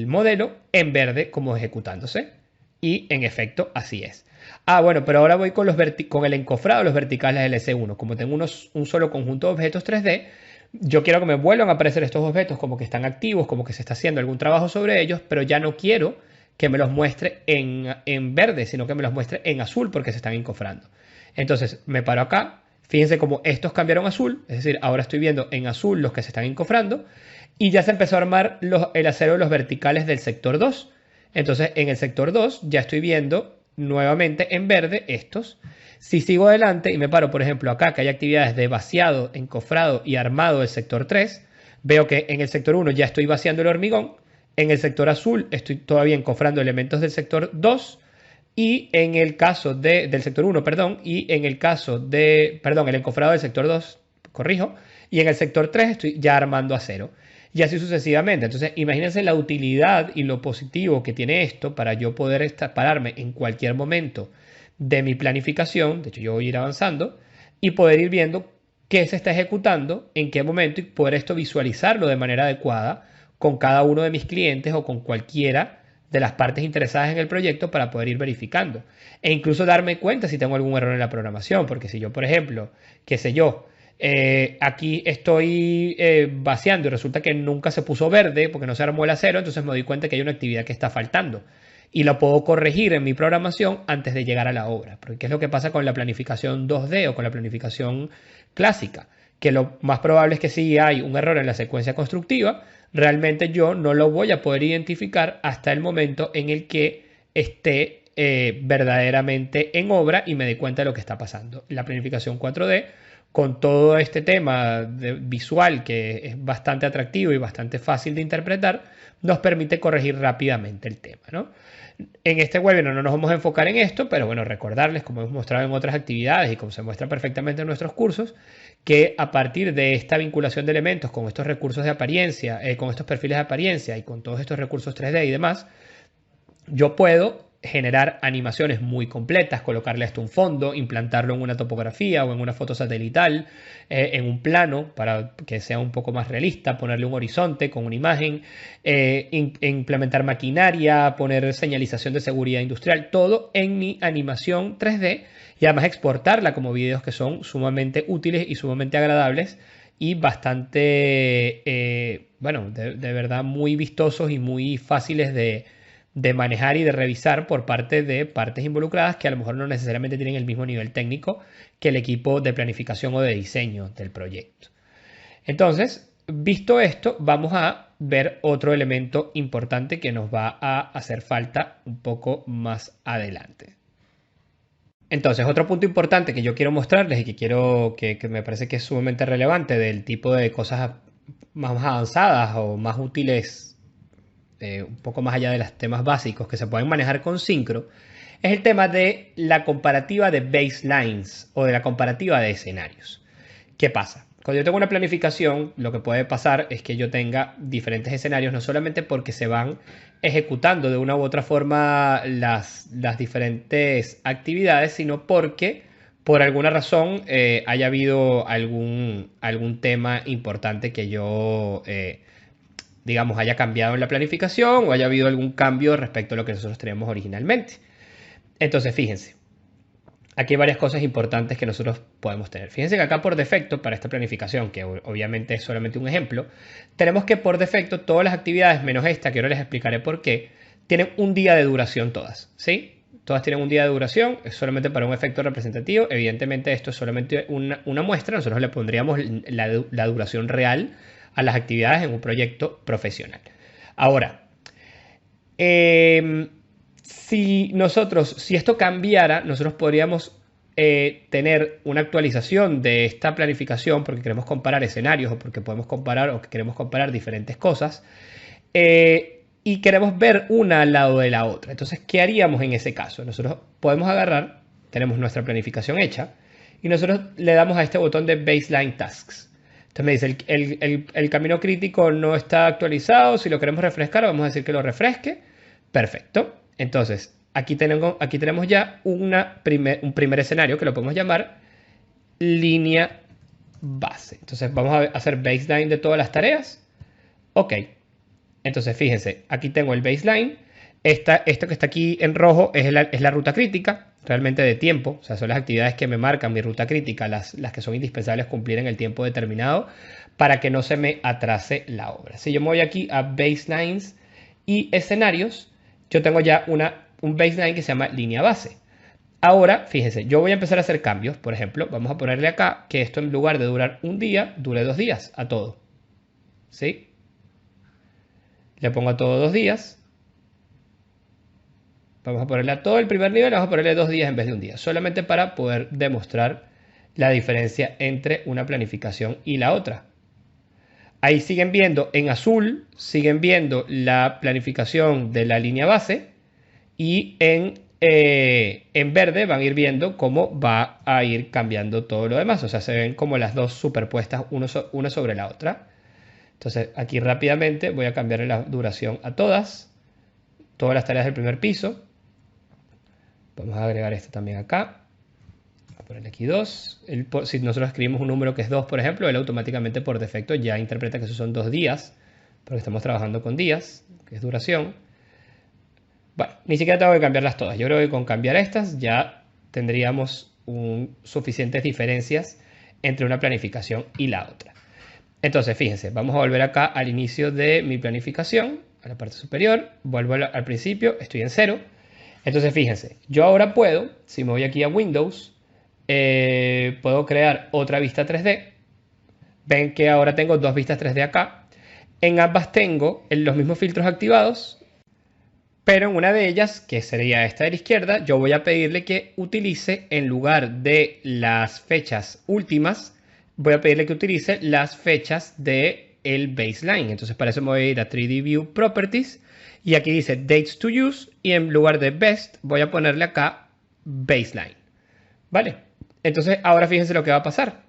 modelo en verde como ejecutándose. Y en efecto, así es. Bueno, pero ahora voy con el encofrado de los verticales del S1. Como tengo un solo conjunto de objetos 3D, yo quiero que me vuelvan a aparecer estos objetos como que están activos, como que se está haciendo algún trabajo sobre ellos, pero ya no quiero que me los muestre en verde, sino que me los muestre en azul porque se están encofrando. Entonces me paro acá, fíjense cómo estos cambiaron a azul, es decir, ahora estoy viendo en azul los que se están encofrando, y ya se empezó a armar el acero de los verticales del sector 2. Entonces, en el sector 2 ya estoy viendo nuevamente en verde estos. Si sigo adelante y me paro, por ejemplo, acá que hay actividades de vaciado, encofrado y armado del sector 3, veo que en el sector 1 ya estoy vaciando el hormigón, en el sector azul estoy todavía encofrando elementos del sector 2 y en el caso del sector 1, perdón, y en el caso perdón, el encofrado del sector 2, corrijo, y en el sector 3 estoy ya armando acero. Y así sucesivamente. Entonces, imagínense la utilidad y lo positivo que tiene esto para yo poder pararme en cualquier momento de mi planificación. De hecho, yo voy a ir avanzando y poder ir viendo qué se está ejecutando, en qué momento y poder esto visualizarlo de manera adecuada con cada uno de mis clientes o con cualquiera de las partes interesadas en el proyecto para poder ir verificando. E incluso darme cuenta si tengo algún error en la programación, porque si yo, por ejemplo, qué sé yo, aquí estoy vaciando y resulta que nunca se puso verde porque no se armó el acero, entonces me doy cuenta que hay una actividad que está faltando y la puedo corregir en mi programación antes de llegar a la obra. Porque ¿qué es lo que pasa con la planificación 2D o con la planificación clásica? Que lo más probable es que si hay un error en la secuencia constructiva, realmente yo no lo voy a poder identificar hasta el momento en el que esté verdaderamente en obra y me dé cuenta de lo que está pasando. La planificación 4D, con todo este tema visual que es bastante atractivo y bastante fácil de interpretar, nos permite corregir rápidamente el tema, ¿no? En este webinar no nos vamos a enfocar en esto, pero bueno, recordarles, como hemos mostrado en otras actividades y como se muestra perfectamente en nuestros cursos, que a partir de esta vinculación de elementos con estos recursos de apariencia, con estos perfiles de apariencia y con todos estos recursos 3D y demás, yo puedo generar animaciones muy completas, colocarle hasta un fondo, implantarlo en una topografía o en una foto satelital, en un plano para que sea un poco más realista, ponerle un horizonte con una imagen, implementar maquinaria, poner señalización de seguridad industrial, todo en mi animación 3D y además exportarla como videos que son sumamente útiles y sumamente agradables y bastante, bueno, de verdad muy vistosos y muy fáciles de manejar y de revisar por parte de partes involucradas que a lo mejor no necesariamente tienen el mismo nivel técnico que el equipo de planificación o de diseño del proyecto. Entonces, visto esto, vamos a ver otro elemento importante que nos va a hacer falta un poco más adelante. Entonces, otro punto importante que yo quiero mostrarles y que quiero que me parece que es sumamente relevante del tipo de cosas más avanzadas o más útiles un poco más allá de los temas básicos que se pueden manejar con Syncro, es el tema de la comparativa de baselines o de la comparativa de escenarios. ¿Qué pasa? Cuando yo tengo una planificación, lo que puede pasar es que yo tenga diferentes escenarios, no solamente porque se van ejecutando de una u otra forma las diferentes actividades, sino porque por alguna razón haya habido algún tema importante que yo digamos, haya cambiado en la planificación o haya habido algún cambio respecto a lo que nosotros teníamos originalmente. Entonces, fíjense, aquí hay varias cosas importantes que nosotros podemos tener. Fíjense que acá por defecto, para esta planificación, que obviamente es solamente un ejemplo, tenemos que por defecto todas las actividades, menos esta, que ahora les explicaré por qué, tienen un día de duración todas, ¿sí? Todas tienen un día de duración, es solamente para un efecto representativo. Evidentemente esto es solamente una muestra, nosotros le pondríamos la duración real a las actividades en un proyecto profesional. Ahora, si esto cambiara, nosotros podríamos tener una actualización de esta planificación porque queremos comparar escenarios o porque podemos comparar o que queremos comparar diferentes cosas y queremos ver una al lado de la otra. Entonces, ¿qué haríamos en ese caso? Nosotros podemos agarrar, tenemos nuestra planificación hecha y nosotros le damos a este botón de Baseline Tasks. Entonces me dice, el camino crítico no está actualizado, si lo queremos refrescar, vamos a decir que lo refresque. Perfecto. Entonces, aquí tenemos ya un primer escenario que lo podemos llamar línea base. Entonces vamos a hacer baseline de todas las tareas. Ok. Entonces fíjense, aquí tengo el baseline. Esto que está aquí en rojo es la ruta crítica, realmente de tiempo. O sea, son las actividades que me marcan mi ruta crítica, las que son indispensables cumplir en el tiempo determinado para que no se me atrase la obra. Si yo me voy aquí a baselines y escenarios, yo tengo ya un baseline que se llama línea base. Ahora, fíjense, yo voy a empezar a hacer cambios. Por ejemplo, vamos a ponerle acá que esto en lugar de durar un día, dure 2 días a todo. ¿Sí? Le pongo a todo 2 días. Vamos a ponerle a todo el primer nivel, vamos a ponerle 2 días en vez de un día, solamente para poder demostrar la diferencia entre una planificación y la otra. Ahí siguen viendo en azul, siguen viendo la planificación de la línea base y en verde van a ir viendo cómo va a ir cambiando todo lo demás. O sea, se ven como las dos superpuestas una sobre la otra. Entonces aquí rápidamente voy a cambiarle la duración a todas las tareas del primer piso. Vamos a agregar esto también acá. Voy a ponerle aquí 2. Si nosotros escribimos un número que es 2, por ejemplo, él automáticamente por defecto ya interpreta que esos son 2 días, porque estamos trabajando con días, que es duración. Bueno, ni siquiera tengo que cambiarlas todas. Yo creo que con cambiar estas ya tendríamos suficientes diferencias entre una planificación y la otra. Entonces, fíjense, vamos a volver acá al inicio de mi planificación, a la parte superior. Vuelvo al principio, estoy en 0. Entonces, fíjense, yo ahora puedo, si me voy aquí a Windows, puedo crear otra vista 3D. Ven que ahora tengo 2 vistas 3D acá. En ambas tengo los mismos filtros activados, pero en una de ellas, que sería esta de la izquierda, yo voy a pedirle que utilice, en lugar de las fechas últimas, voy a pedirle que utilice las fechas del baseline. Entonces para eso me voy a ir a 3D View Properties y aquí dice Dates to Use y en lugar de Best voy a ponerle acá Baseline. ¿Vale? Entonces ahora fíjense lo que va a pasar.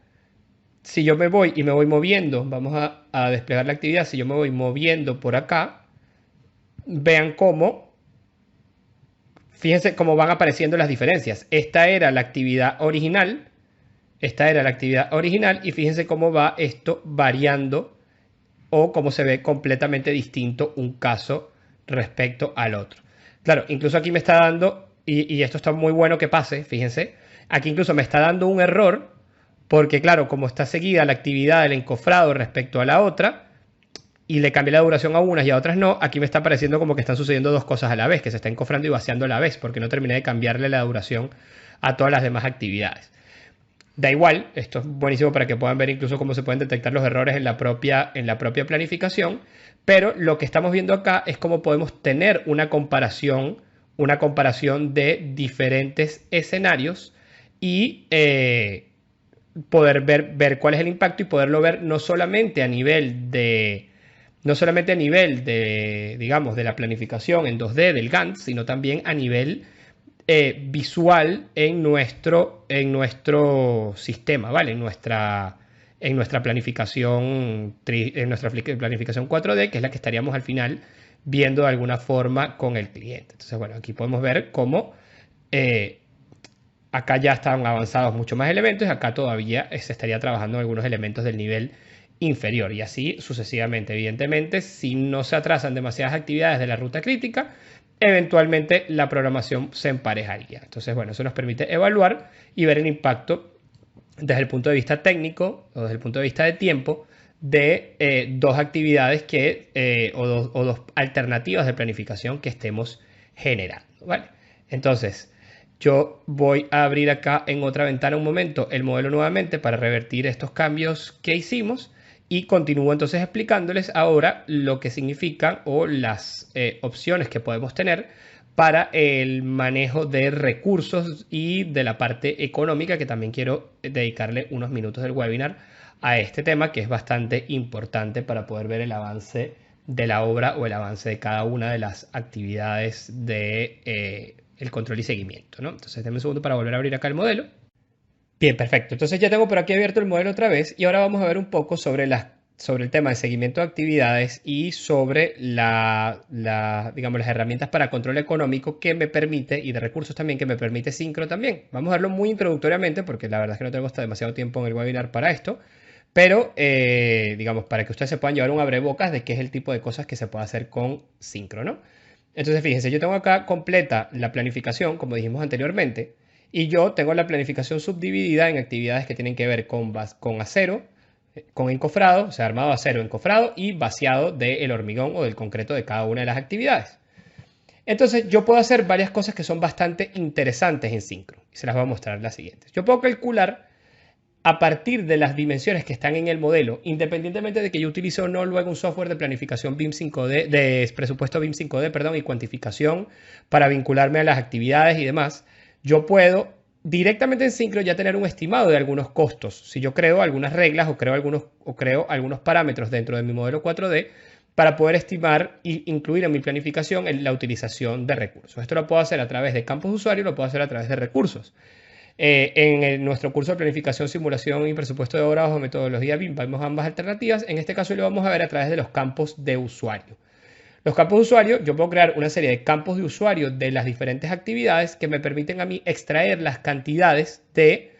Si yo me voy y me voy moviendo, vamos a desplegar la actividad, si yo me voy moviendo por acá, vean cómo, fíjense cómo van apareciendo las diferencias. Esta era la actividad original y fíjense cómo va esto variando o cómo se ve completamente distinto un caso respecto al otro. Claro, incluso aquí me está dando, y esto está muy bueno que pase, fíjense, aquí incluso me está dando un error porque claro, como está seguida la actividad del encofrado respecto a la otra, y le cambié la duración a unas y a otras no, aquí me está pareciendo como que están sucediendo dos cosas a la vez, que se está encofrando y vaciando a la vez, porque no terminé de cambiarle la duración a todas las demás actividades. Da igual, esto es buenísimo para que puedan ver incluso cómo se pueden detectar los errores en la propia planificación, pero lo que estamos viendo acá es cómo podemos tener una comparación de diferentes escenarios y poder ver cuál es el impacto y poderlo ver no solamente a nivel de, digamos, de la planificación en 2D del Gantt, sino también a nivel visual en nuestro sistema, ¿vale? En nuestra planificación 4D, que es la que estaríamos al final viendo de alguna forma con el cliente. Entonces, bueno, aquí podemos ver cómo acá ya están avanzados mucho más elementos y acá todavía se estaría trabajando en algunos elementos del nivel inferior y así sucesivamente. Evidentemente, si no se atrasan demasiadas actividades de la ruta crítica, eventualmente la programación se emparejaría. Entonces, bueno, eso nos permite evaluar y ver el impacto desde el punto de vista técnico o desde el punto de vista de tiempo de dos actividades o dos alternativas de planificación que estemos generando, ¿vale? Entonces, yo voy a abrir acá en otra ventana un momento el modelo nuevamente para revertir estos cambios que hicimos y continúo entonces explicándoles ahora lo que significan o las opciones que podemos tener para el manejo de recursos y de la parte económica, que también quiero dedicarle unos minutos del webinar a este tema, que es bastante importante para poder ver el avance de la obra o el avance de cada una de las actividades de el control y seguimiento, ¿no? Entonces, denme un segundo para volver a abrir acá el modelo. Bien, perfecto. Entonces ya tengo por aquí abierto el modelo otra vez y ahora vamos a ver un poco sobre el tema de seguimiento de actividades y sobre digamos, las herramientas para control económico que me permite y de recursos también que me permite Syncro también. Vamos a verlo muy introductoriamente porque la verdad es que no tengo hasta demasiado tiempo en el webinar para esto, pero digamos, para que ustedes se puedan llevar un abrebocas de qué es el tipo de cosas que se puede hacer con Syncro, ¿no? Entonces, fíjense, yo tengo acá completa la planificación, como dijimos anteriormente, y yo tengo la planificación subdividida en actividades que tienen que ver con acero, con encofrado, o sea, armado de acero, encofrado y vaciado del hormigón o del concreto de cada una de las actividades. Entonces, yo puedo hacer varias cosas que son bastante interesantes en Syncro, y se las voy a mostrar las siguientes. Yo puedo calcular a partir de las dimensiones que están en el modelo, independientemente de que yo utilice o no luego un software de planificación BIM 5D, de presupuesto BIM 5D, perdón, y cuantificación para vincularme a las actividades y demás, yo puedo directamente en Syncro ya tener un estimado de algunos costos. Si yo creo algunas reglas o creo algunos parámetros dentro de mi modelo 4D para poder estimar e incluir en mi planificación la utilización de recursos. Esto lo puedo hacer a través de campos de usuario, lo puedo hacer a través de recursos. Nuestro curso de planificación, simulación y presupuesto de obra bajo metodología BIM vemos ambas alternativas. En este caso lo vamos a ver a través de los campos de usuario. Los campos de usuario, yo puedo crear una serie de campos de usuario de las diferentes actividades que me permiten a mí extraer las cantidades de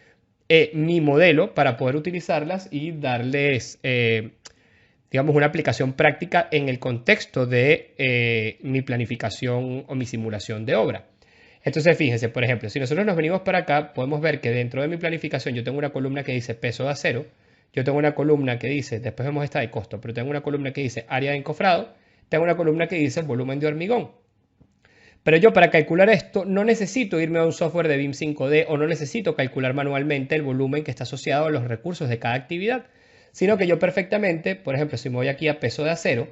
mi modelo para poder utilizarlas y darles, digamos, una aplicación práctica en el contexto de mi planificación o mi simulación de obra. Entonces, fíjense, por ejemplo, si nosotros nos venimos para acá, podemos ver que dentro de mi planificación yo tengo una columna que dice peso de acero, yo tengo una columna que dice, después vemos esta de costo, pero tengo una columna que dice área de encofrado, tengo una columna que dice volumen de hormigón. Pero yo para calcular esto no necesito irme a un software de BIM 5D o no necesito calcular manualmente el volumen que está asociado a los recursos de cada actividad, sino que yo perfectamente, por ejemplo, si me voy aquí a peso de acero,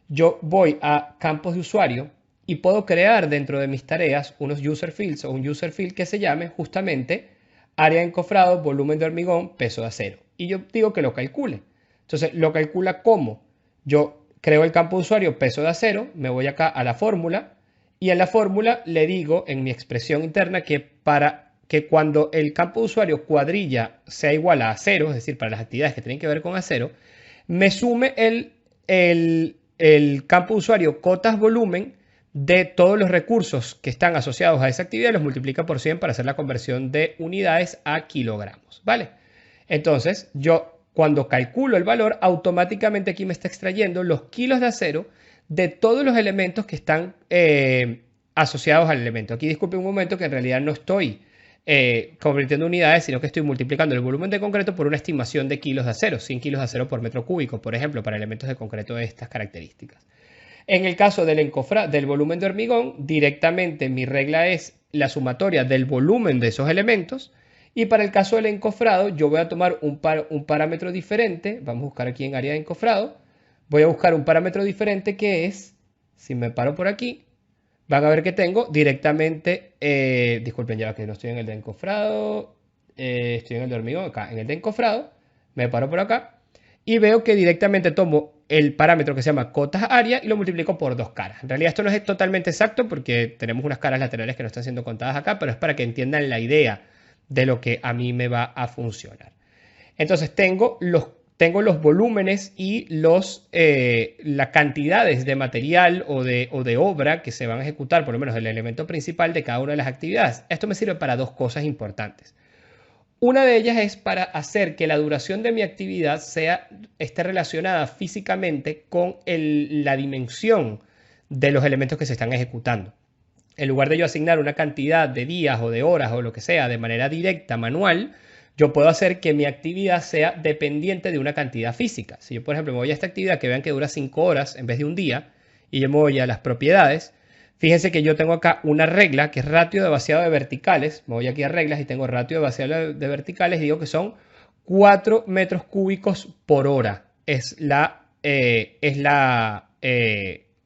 yo voy a campos de usuario y puedo crear dentro de mis tareas unos user fields o un user field que se llame justamente área de encofrado, volumen de hormigón, peso de acero. Y yo digo que lo calcule. Entonces, ¿lo calcula cómo? Yo creo el campo de usuario peso de acero, me voy acá a la fórmula y en la fórmula le digo en mi expresión interna que para que cuando el campo de usuario cuadrilla sea igual a acero, es decir, para las actividades que tienen que ver con acero, me sume el campo de usuario cotas volumen de todos los recursos que están asociados a esa actividad y los multiplica por 100 para hacer la conversión de unidades a kilogramos, ¿vale? Entonces, yo cuando calculo el valor, automáticamente aquí me está extrayendo los kilos de acero de todos los elementos que están asociados al elemento. Aquí disculpe un momento que en realidad no estoy convirtiendo unidades, sino que estoy multiplicando el volumen de concreto por una estimación de kilos de acero, 100 kilos de acero por metro cúbico, por ejemplo, para elementos de concreto de estas características. En el caso del volumen de hormigón, directamente mi regla es la sumatoria del volumen de esos elementos. Y para el caso del encofrado, yo voy a tomar un parámetro diferente. Vamos a buscar aquí en área de encofrado. Voy a buscar un parámetro diferente que es, si me paro por aquí, van a ver que tengo directamente, disculpen ya que no estoy en el de encofrado, estoy en el de hormigón, acá en el de encofrado, me paro por acá y veo que directamente tomo el parámetro que se llama cotas área y lo multiplico por dos caras. En realidad esto no es totalmente exacto porque tenemos unas caras laterales que no están siendo contadas acá, pero es para que entiendan la idea de lo que a mí me va a funcionar. Entonces tengo los volúmenes y las cantidades de material o de obra que se van a ejecutar, por lo menos el elemento principal de cada una de las actividades. Esto me sirve para dos cosas importantes. Una de ellas es para hacer que la duración de mi actividad esté relacionada físicamente con la dimensión de los elementos que se están ejecutando. En lugar de yo asignar una cantidad de días o de horas o lo que sea de manera directa, manual, yo puedo hacer que mi actividad sea dependiente de una cantidad física. Si yo, por ejemplo, me voy a esta actividad que vean que dura 5 horas en vez de un día y yo me voy a las propiedades, fíjense que yo tengo acá una regla que es ratio de vaciado de verticales. Me voy aquí a reglas y tengo ratio de vaciado de verticales y digo que son 4 metros cúbicos por hora.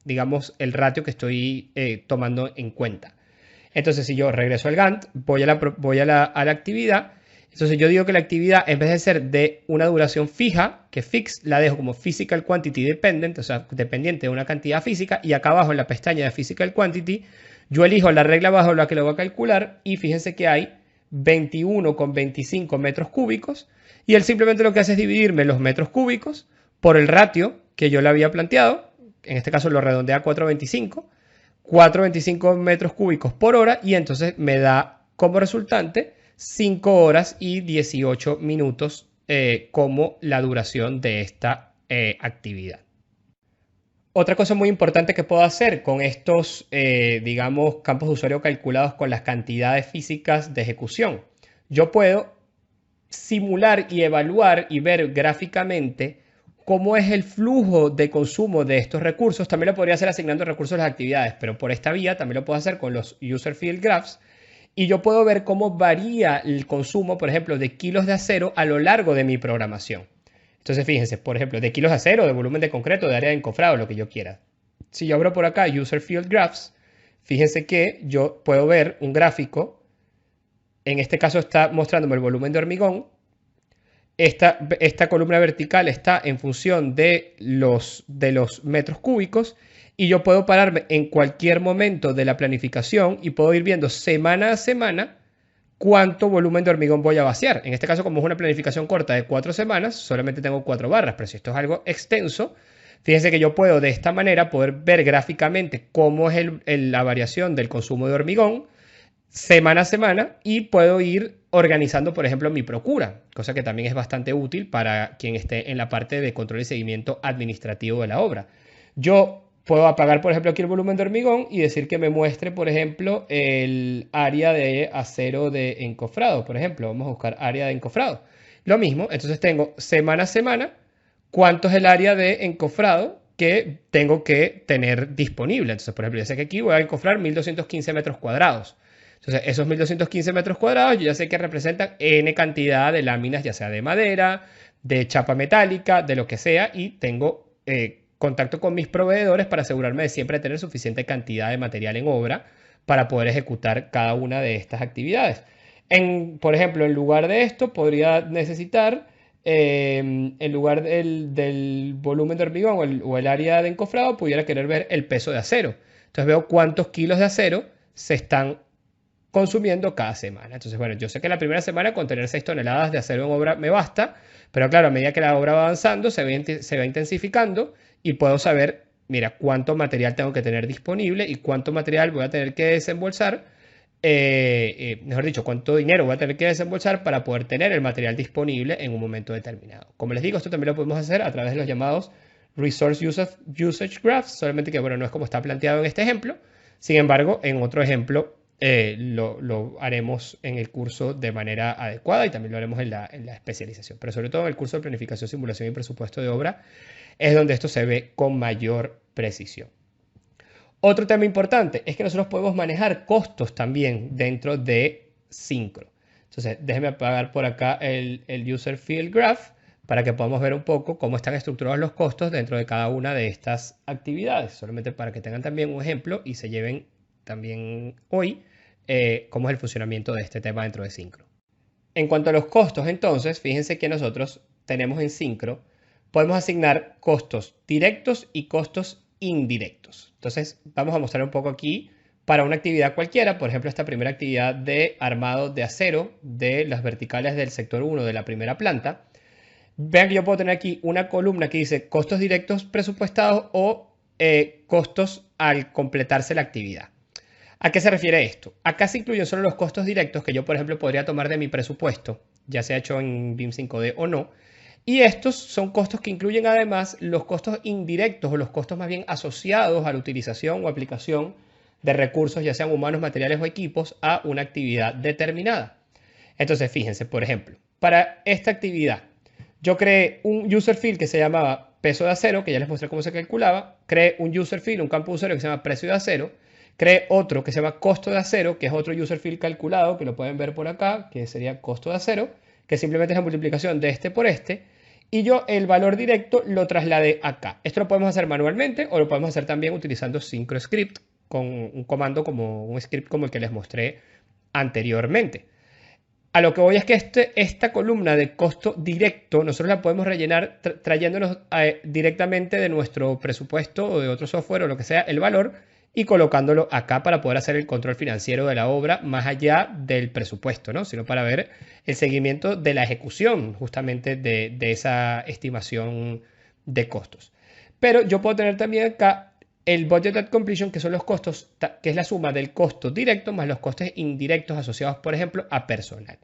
Digamos, el ratio que estoy tomando en cuenta. Entonces, si yo regreso al Gantt, voy a la actividad. Entonces, yo digo que la actividad, en vez de ser de una duración fija, que fix, la dejo como physical quantity dependent, o sea, dependiente de una cantidad física. Y acá abajo en la pestaña de physical quantity, yo elijo la regla bajo la que lo voy a calcular. Y fíjense que hay 21,25 metros cúbicos. Y él simplemente lo que hace es dividirme los metros cúbicos por el ratio que yo le había planteado. En este caso lo redondea a 425 metros cúbicos por hora y entonces me da como resultante 5 horas y 18 minutos como la duración de esta actividad. Otra cosa muy importante que puedo hacer con estos, digamos, campos de usuario calculados con las cantidades físicas de ejecución. Yo puedo simular y evaluar y ver gráficamente cómo es el flujo de consumo de estos recursos. También lo podría hacer asignando recursos a las actividades, pero por esta vía también lo puedo hacer con los User Field Graphs y yo puedo ver cómo varía el consumo, por ejemplo, de kilos de acero a lo largo de mi programación. Entonces, fíjense, por ejemplo, de kilos de acero, de volumen de concreto, de área de encofrado, lo que yo quiera. Si yo abro por acá User Field Graphs, fíjense que yo puedo ver un gráfico. En este caso está mostrándome el volumen de hormigón. Esta columna vertical está en función de los metros cúbicos y yo puedo pararme en cualquier momento de la planificación y puedo ir viendo semana a semana cuánto volumen de hormigón voy a vaciar. En este caso, como es una planificación corta de 4 semanas, solamente tengo 4 barras, pero si esto es algo extenso, fíjense que yo puedo de esta manera poder ver gráficamente cómo es la variación del consumo de hormigón semana a semana y puedo ir organizando, por ejemplo, mi procura, cosa que también es bastante útil para quien esté en la parte de control y seguimiento administrativo de la obra. Yo puedo apagar, por ejemplo, aquí el volumen de hormigón y decir que me muestre, por ejemplo, el área de acero de encofrado. Por ejemplo, vamos a buscar área de encofrado. Lo mismo, entonces tengo semana a semana cuánto es el área de encofrado que tengo que tener disponible. Entonces, por ejemplo, yo sé que aquí voy a encofrar 1215 metros cuadrados. Entonces, esos 1215 metros cuadrados yo ya sé que representan N cantidad de láminas, ya sea de madera, de chapa metálica, de lo que sea, y tengo contacto con mis proveedores para asegurarme de siempre tener suficiente cantidad de material en obra para poder ejecutar cada una de estas actividades. Por ejemplo, en lugar de esto, podría necesitar, en lugar del volumen de hormigón o el área de encofrado, pudiera querer ver el peso de acero. Entonces veo cuántos kilos de acero se están consumiendo cada semana. Entonces, bueno, yo sé que la primera semana con tener 6 toneladas de acero en obra me basta, pero claro, a medida que la obra va avanzando, se va intensificando y puedo saber, mira, cuánto material tengo que tener disponible y cuánto material voy a tener que desembolsar, mejor dicho, cuánto dinero voy a tener que desembolsar para poder tener el material disponible en un momento determinado. Como les digo, esto también lo podemos hacer a través de los llamados Resource Usage Graphs, solamente que, bueno, no es como está planteado en este ejemplo. Sin embargo, en otro ejemplo, lo haremos en el curso de manera adecuada y también lo haremos en la especialización. Pero sobre todo en el curso de planificación, simulación y presupuesto de obra es donde esto se ve con mayor precisión. Otro tema importante es que nosotros podemos manejar costos también dentro de Syncro. Entonces, déjenme apagar por acá el User Field Graph para que podamos ver un poco cómo están estructurados los costos dentro de cada una de estas actividades. Solamente para que tengan también un ejemplo y se lleven también hoy cómo es el funcionamiento de este tema dentro de Syncro. En cuanto a los costos, entonces, fíjense que nosotros tenemos en Syncro, podemos asignar costos directos y costos indirectos. Entonces, vamos a mostrar un poco aquí para una actividad cualquiera, por ejemplo, esta primera actividad de armado de acero de las verticales del sector 1 de la primera planta. Vean que yo puedo tener aquí una columna que dice costos directos presupuestados o costos al completarse la actividad. ¿A qué se refiere esto? Acá se incluyen solo los costos directos que yo, por ejemplo, podría tomar de mi presupuesto, ya sea hecho en BIM 5D o no. Y estos son costos que incluyen además los costos indirectos o los costos más bien asociados a la utilización o aplicación de recursos, ya sean humanos, materiales o equipos, a una actividad determinada. Entonces, fíjense, por ejemplo, para esta actividad, yo creé un user field que se llamaba peso de acero, que ya les mostré cómo se calculaba. Creé un user field, un campo de usuario que se llama precio de acero. Creé otro que se llama costo de acero, que es otro user field calculado, que lo pueden ver por acá, que sería costo de acero, que simplemente es la multiplicación de este por este. Y yo el valor directo lo trasladé acá. Esto lo podemos hacer manualmente o lo podemos hacer también utilizando SyncroScript con un comando como un script como el que les mostré anteriormente. A lo que voy es que esta columna de costo directo nosotros la podemos rellenar trayéndonos directamente de nuestro presupuesto o de otro software o lo que sea el valor y colocándolo acá para poder hacer el control financiero de la obra más allá del presupuesto, ¿no? Sino para ver el seguimiento de la ejecución justamente de esa estimación de costos. Pero yo puedo tener también acá el Budget at Completion, que son los costos, que es la suma del costo directo más los costes indirectos asociados, por ejemplo, a personal.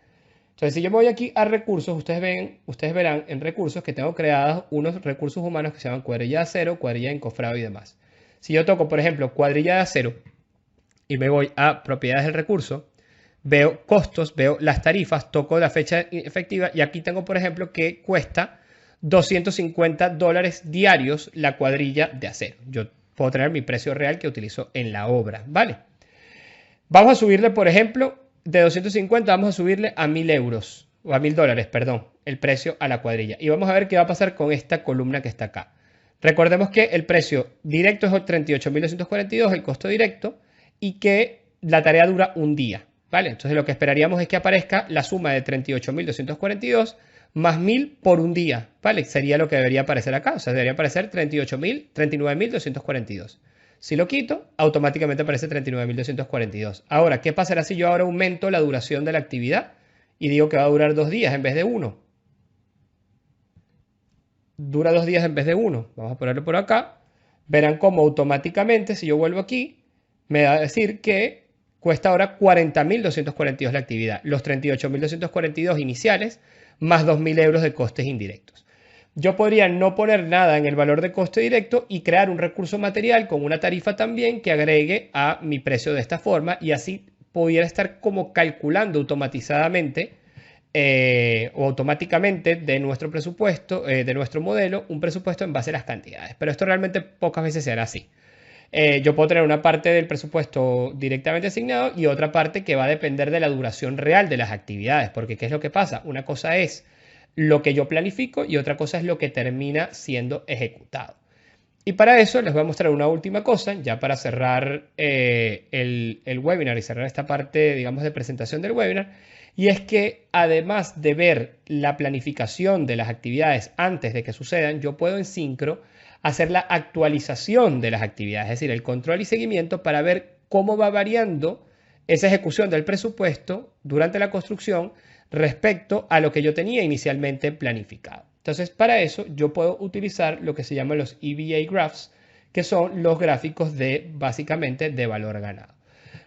Entonces, si yo me voy aquí a recursos, ustedes verán en recursos que tengo creados unos recursos humanos que se llaman cuadrilla de acero, cuadrilla de encofrado y demás. Si yo toco, por ejemplo, cuadrilla de acero y me voy a propiedades del recurso, veo costos, veo las tarifas, toco la fecha efectiva y aquí tengo, por ejemplo, que cuesta $250 diarios la cuadrilla de acero. Yo puedo tener mi precio real que utilizo en la obra, ¿vale? Vamos a subirle, por ejemplo, de 250 vamos a subirle a 1000 euros, o a 1000 dólares, perdón, el precio a la cuadrilla. Y vamos a ver qué va a pasar con esta columna que está acá. Recordemos que el precio directo es 38.242, el costo directo, y que la tarea dura un día, ¿vale? Entonces lo que esperaríamos es que aparezca la suma de 38.242 más 1000 por un día, ¿vale? Sería lo que debería aparecer acá, o sea, debería aparecer 39.242. Si lo quito, automáticamente aparece 39.242. Ahora, ¿qué pasará si yo ahora aumento la duración de la actividad y digo que va a durar 2 días en vez de 1? Dura 2 días en vez de 1. Vamos a ponerlo por acá. Verán cómo automáticamente, si yo vuelvo aquí, me va a decir que cuesta ahora 40.242 la actividad. Los 38.242 iniciales más 2.000 euros de costes indirectos. Yo podría no poner nada en el valor de coste directo y crear un recurso material con una tarifa también que agregue a mi precio de esta forma y así pudiera estar como calculando automatizadamente o automáticamente de nuestro presupuesto, de nuestro modelo, un presupuesto en base a las cantidades. Pero esto realmente pocas veces se hará así. Yo puedo tener una parte del presupuesto directamente asignado y otra parte que va a depender de la duración real de las actividades, porque ¿qué es lo que pasa? Una cosa es lo que yo planifico y otra cosa es lo que termina siendo ejecutado. Y para eso les voy a mostrar una última cosa, ya para cerrar el webinar y cerrar esta parte, digamos, de presentación del webinar, y es que además de ver la planificación de las actividades antes de que sucedan, yo puedo en Syncro hacer la actualización de las actividades, es decir, el control y seguimiento para ver cómo va variando esa ejecución del presupuesto durante la construcción respecto a lo que yo tenía inicialmente planificado. Entonces, para eso yo puedo utilizar lo que se llaman los EVA Graphs, que son los gráficos de, básicamente, de valor ganado.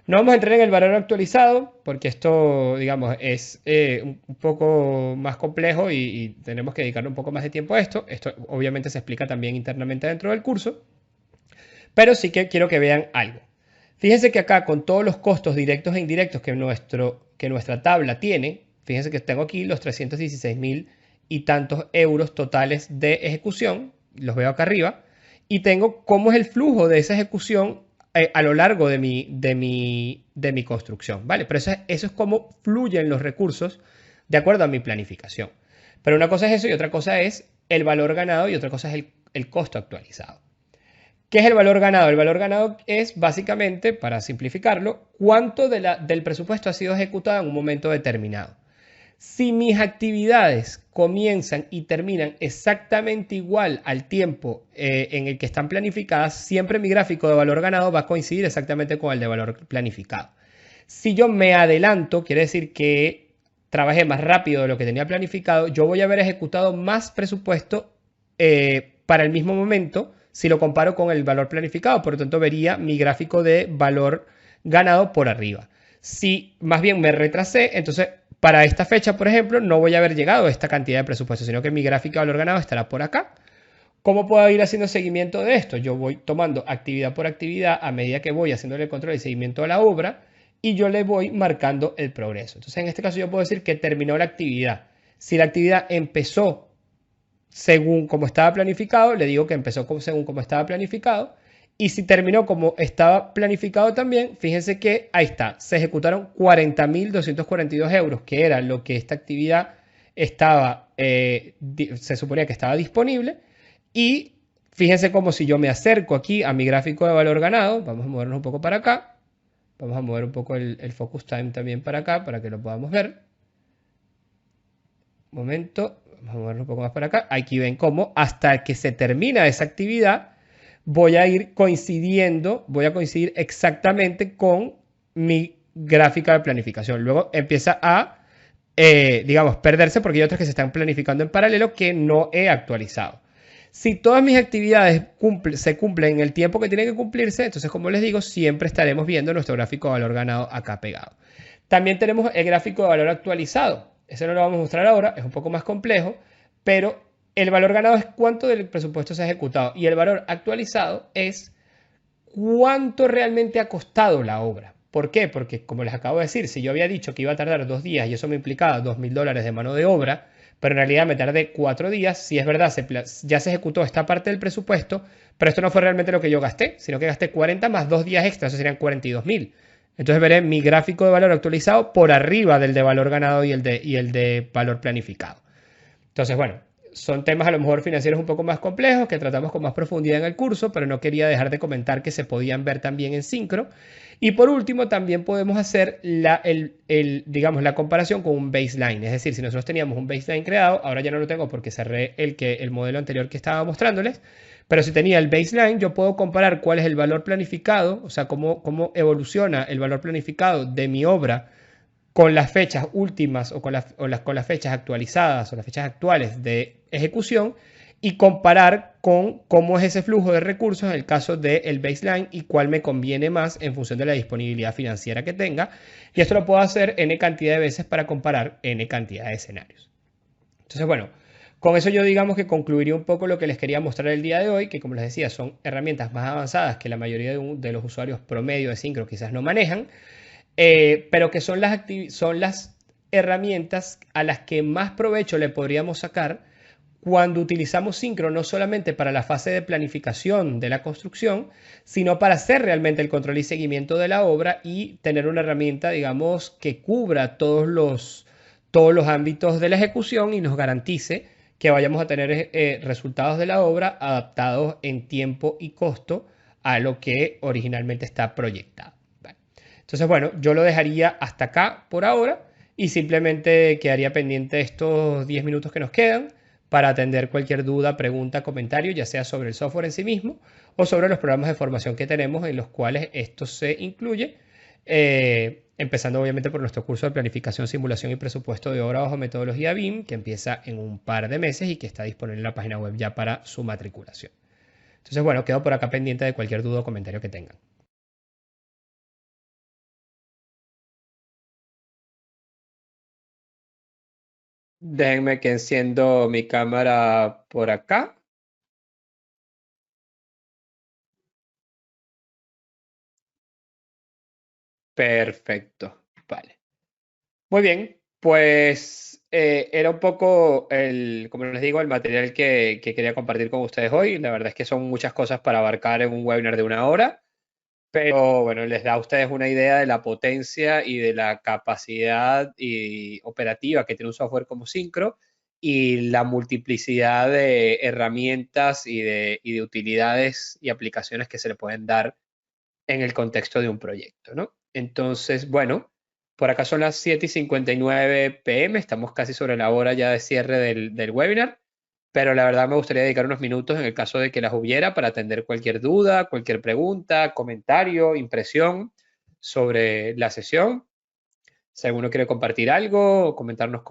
No vamos a entrar en el valor actualizado, porque esto, digamos, es un poco más complejo y tenemos que dedicarle un poco más de tiempo a esto. Esto obviamente se explica también internamente dentro del curso, pero sí que quiero que vean algo. Fíjense que acá con todos los costos directos e indirectos que nuestra tabla tiene, fíjense que tengo aquí los 316.000 y tantos euros totales de ejecución, los veo acá arriba, y tengo cómo es el flujo de esa ejecución a lo largo de mi construcción, ¿vale? Pero eso es cómo fluyen los recursos de acuerdo a mi planificación. Pero una cosa es eso y otra cosa es el valor ganado y otra cosa es el costo actualizado. ¿Qué es el valor ganado? El valor ganado es básicamente, para simplificarlo, cuánto del presupuesto ha sido ejecutado en un momento determinado. Si mis actividades comienzan y terminan exactamente igual al tiempo en el que están planificadas, siempre mi gráfico de valor ganado va a coincidir exactamente con el de valor planificado. Si yo me adelanto, quiere decir que trabajé más rápido de lo que tenía planificado, yo voy a haber ejecutado más presupuesto para el mismo momento si lo comparo con el valor planificado. Por lo tanto, vería mi gráfico de valor ganado por arriba. Si más bien me retrasé, entonces para esta fecha, por ejemplo, no voy a haber llegado a esta cantidad de presupuesto, sino que mi gráfico de valor ganado estará por acá. ¿Cómo puedo ir haciendo seguimiento de esto? Yo voy tomando actividad por actividad a medida que voy haciéndole el control y seguimiento a la obra y yo le voy marcando el progreso. Entonces, en este caso yo puedo decir que terminó la actividad. Si la actividad empezó según como estaba planificado, le digo que empezó según como estaba planificado. Y si terminó como estaba planificado también, fíjense que ahí está, se ejecutaron 40.242 euros, que era lo que esta actividad estaba, se suponía que estaba disponible. Y fíjense como si yo me acerco aquí a mi gráfico de valor ganado, vamos a movernos un poco para acá, vamos a mover un poco el focus time también para acá, para que lo podamos ver. Un momento, vamos a movernos un poco más para acá. Aquí ven cómo hasta que se termina esa actividad, voy a coincidir exactamente con mi gráfica de planificación. Luego empieza a, digamos, perderse porque hay otras que se están planificando en paralelo que no he actualizado. Si todas mis actividades se cumplen en el tiempo que tienen que cumplirse, entonces, como les digo, siempre estaremos viendo nuestro gráfico de valor ganado acá pegado. También tenemos el gráfico de valor actualizado. Ese no lo vamos a mostrar ahora, es un poco más complejo, pero el valor ganado es cuánto del presupuesto se ha ejecutado y el valor actualizado es cuánto realmente ha costado la obra. ¿Por qué? Porque, como les acabo de decir, si yo había dicho que iba a tardar 2 días y eso me implicaba 2.000 dólares de mano de obra, pero en realidad me tardé 4 días, si es verdad, ya se ejecutó esta parte del presupuesto, pero esto no fue realmente lo que yo gasté, sino que gasté 40 más 2 días extras, eso serían 42.000. Entonces veré mi gráfico de valor actualizado por arriba del de valor ganado y el de valor planificado. Entonces, bueno, son temas a lo mejor financieros un poco más complejos que tratamos con más profundidad en el curso, pero no quería dejar de comentar que se podían ver también en Syncro. Y por último, también podemos hacer digamos, la comparación con un baseline. Es decir, si nosotros teníamos un baseline creado, ahora ya no lo tengo porque cerré el modelo anterior que estaba mostrándoles, pero si tenía el baseline, yo puedo comparar cuál es el valor planificado, o sea, cómo evoluciona el valor planificado de mi obra con las fechas últimas o con las fechas actualizadas o las fechas actuales de ejecución y comparar con cómo es ese flujo de recursos en el caso del baseline y cuál me conviene más en función de la disponibilidad financiera que tenga. Y esto lo puedo hacer n cantidad de veces para comparar n cantidad de escenarios. Entonces, bueno, con eso yo digamos que concluiría un poco lo que les quería mostrar el día de hoy, que como les decía, son herramientas más avanzadas que la mayoría de los usuarios promedio de Syncro quizás no manejan, pero que son las herramientas a las que más provecho le podríamos sacar cuando utilizamos Syncro no solamente para la fase de planificación de la construcción, sino para hacer realmente el control y seguimiento de la obra y tener una herramienta, digamos, que cubra todos los ámbitos de la ejecución y nos garantice que vayamos a tener resultados de la obra adaptados en tiempo y costo a lo que originalmente está proyectado. Vale. Entonces, bueno, yo lo dejaría hasta acá por ahora y simplemente quedaría pendiente estos 10 minutos que nos quedan para atender cualquier duda, pregunta, comentario, ya sea sobre el software en sí mismo o sobre los programas de formación que tenemos en los cuales esto se incluye, empezando obviamente por nuestro curso de planificación, simulación y presupuesto de obra bajo metodología BIM, que empieza en un par de meses y que está disponible en la página web ya para su matriculación. Entonces, bueno, quedo por acá pendiente de cualquier duda o comentario que tengan. Déjenme que enciendo mi cámara por acá. Perfecto. Vale. Muy bien. Pues era un poco como les digo, el material que quería compartir con ustedes hoy. La verdad es que son muchas cosas para abarcar en un webinar de una hora, pero bueno, les da a ustedes una idea de la potencia y de la capacidad operativa que tiene un software como Syncro y la multiplicidad de herramientas y de utilidades y aplicaciones que se le pueden dar en el contexto de un proyecto, ¿no? Entonces, bueno, por acá son las 7:59 p.m., estamos casi sobre la hora ya de cierre del webinar, pero la verdad me gustaría dedicar unos minutos en el caso de que las hubiera para atender cualquier duda, cualquier pregunta, comentario, impresión sobre la sesión. Si alguno quiere compartir algo, comentarnos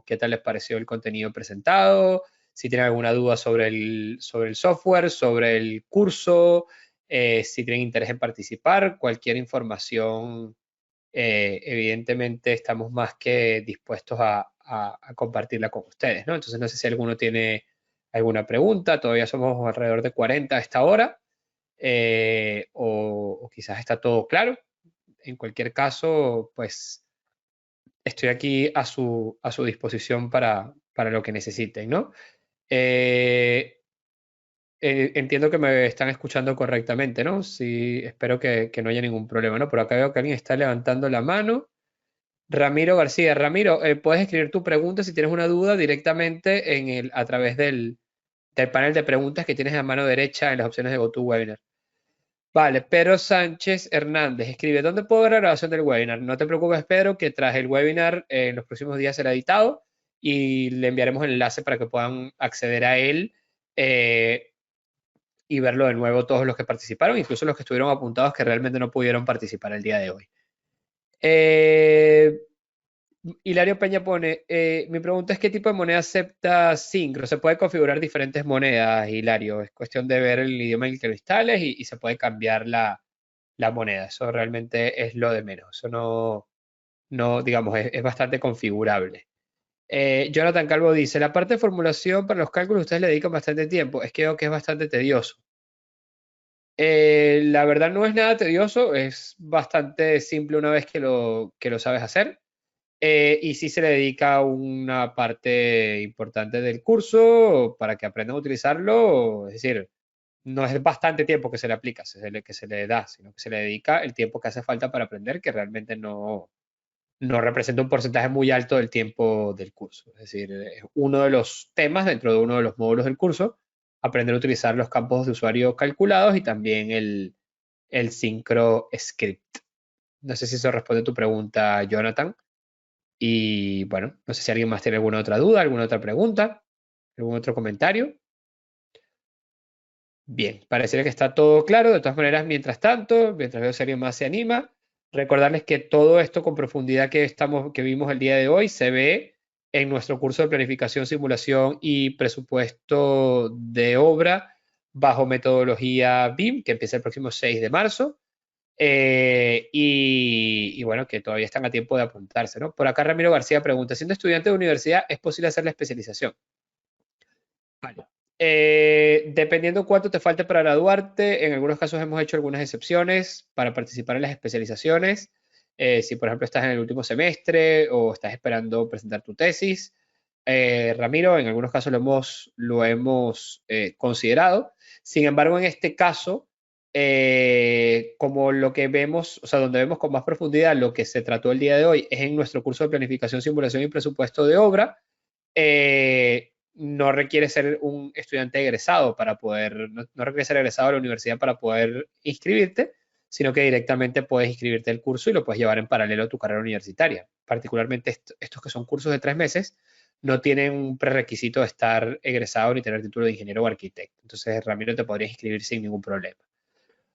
qué tal les pareció el contenido presentado, si tienen alguna duda sobre sobre el software, sobre el curso, si tienen interés en participar, cualquier información, evidentemente estamos más que dispuestos a compartirla con ustedes, ¿no? Entonces no sé si alguno tiene alguna pregunta, todavía somos alrededor de 40 a esta hora, o quizás está todo claro. En cualquier caso, pues estoy aquí a su disposición para lo que necesiten, ¿no? Eh, entiendo que me están escuchando correctamente, ¿no? Sí, espero que no haya ningún problema, ¿no? Por acá veo que alguien está levantando la mano. Ramiro García. Ramiro, puedes escribir tu pregunta si tienes una duda directamente a través del panel de preguntas que tienes a mano derecha en las opciones de GoToWebinar. Vale, Pedro Sánchez Hernández escribe, ¿dónde puedo ver la grabación del webinar? No te preocupes, Pedro, que tras el webinar en los próximos días será editado y le enviaremos el enlace para que puedan acceder a él eh, y verlo de nuevo todos los que participaron, incluso los que estuvieron apuntados que realmente no pudieron participar el día de hoy. Hilario Peña pone, mi pregunta es ¿qué tipo de moneda acepta Syncro? Se puede configurar diferentes monedas, Hilario. Es cuestión de ver el idioma en el que lo instales y se puede cambiar la moneda. Eso realmente es lo de menos. Eso no digamos, es bastante configurable. Jonathan Calvo dice, la parte de formulación para los cálculos ustedes le dedican bastante tiempo. Es que veo que es bastante tedioso. La verdad no es nada tedioso, es bastante simple una vez que lo sabes hacer. Y sí se le dedica una parte importante del curso para que aprendan a utilizarlo. Es decir, no es bastante tiempo que se le aplica, que se le da, sino que se le dedica el tiempo que hace falta para aprender, que realmente no representa un porcentaje muy alto del tiempo del curso. Es decir, es uno de los temas dentro de uno de los módulos del curso, aprender a utilizar los campos de usuario calculados y también el Synchro Script. No sé si eso responde a tu pregunta, Jonathan. Y bueno, no sé si alguien más tiene alguna otra duda, alguna otra pregunta, algún otro comentario. Bien, pareciera que está todo claro. De todas maneras, mientras tanto, mientras veo si alguien más se anima, recordarles que todo esto con profundidad que vimos el día de hoy se ve en nuestro curso de planificación, simulación y presupuesto de obra bajo metodología BIM, que empieza el próximo 6 de marzo. Y bueno, que todavía están a tiempo de apuntarse, ¿no? Por acá Ramiro García pregunta, siendo estudiante de universidad, ¿es posible hacer la especialización? Vale. Dependiendo cuánto te falte para graduarte, en algunos casos hemos hecho algunas excepciones para participar en las especializaciones. Si, por ejemplo, estás en el último semestre o estás esperando presentar tu tesis, Ramiro, en algunos casos lo hemos considerado. Sin embargo, en este caso, como lo que vemos, o sea, donde vemos con más profundidad lo que se trató el día de hoy es en nuestro curso de planificación, simulación y presupuesto de obra, no requiere ser un estudiante egresado para poder, no requiere ser egresado de la universidad para poder inscribirte, sino que directamente puedes inscribirte al curso y lo puedes llevar en paralelo a tu carrera universitaria. Particularmente estos que son cursos de 3 meses, no tienen un prerequisito de estar egresado ni tener título de ingeniero o arquitecto. Entonces, Ramiro te podría inscribir sin ningún problema.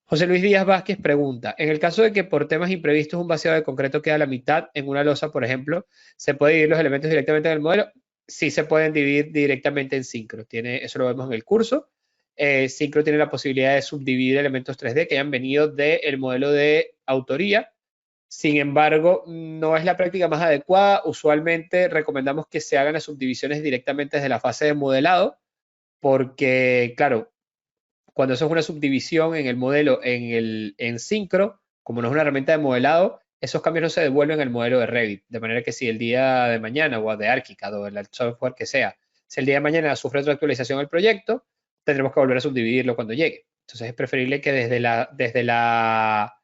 José Luis Díaz Vázquez pregunta, en el caso de que por temas imprevistos un vaciado de concreto queda a la mitad en una losa, por ejemplo, ¿se puede dividir los elementos directamente en el modelo? Sí se pueden dividir directamente en Synchro. Eso lo vemos en el curso. Synchro tiene la posibilidad de subdividir elementos 3D que hayan venido del modelo de autoría. Sin embargo, no es la práctica más adecuada. Usualmente recomendamos que se hagan las subdivisiones directamente desde la fase de modelado, porque, claro, cuando eso es una subdivisión en el modelo en Synchro, como no es una herramienta de modelado, esos cambios no se devuelven al modelo de Revit. De manera que si el día de mañana, o de ArchiCAD o el software que sea, si el día de mañana sufre otra actualización del proyecto, tendremos que volver a subdividirlo cuando llegue. Entonces es preferible que desde la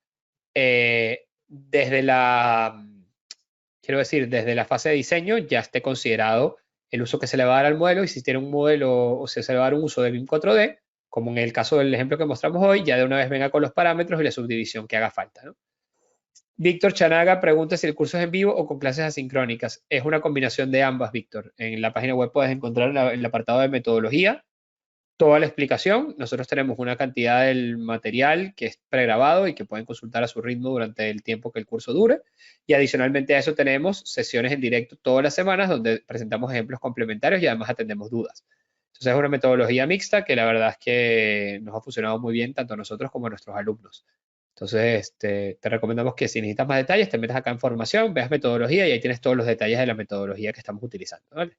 fase de diseño ya esté considerado el uso que se le va a dar al modelo, y si tiene un modelo o si se le va a dar un uso de BIM 4D, como en el caso del ejemplo que mostramos hoy, ya de una vez venga con los parámetros y la subdivisión que haga falta, ¿no? Víctor Chanaga pregunta si el curso es en vivo o con clases asincrónicas. Es una combinación de ambas, Víctor. En la página web puedes encontrar en el apartado de metodología toda la explicación. Nosotros tenemos una cantidad del material que es pregrabado y que pueden consultar a su ritmo durante el tiempo que el curso dure. Y adicionalmente a eso tenemos sesiones en directo todas las semanas donde presentamos ejemplos complementarios y además atendemos dudas. Entonces es una metodología mixta que la verdad es que nos ha funcionado muy bien tanto a nosotros como a nuestros alumnos. Entonces, te recomendamos que si necesitas más detalles, te metas acá en formación, veas metodología y ahí tienes todos los detalles de la metodología que estamos utilizando, ¿vale?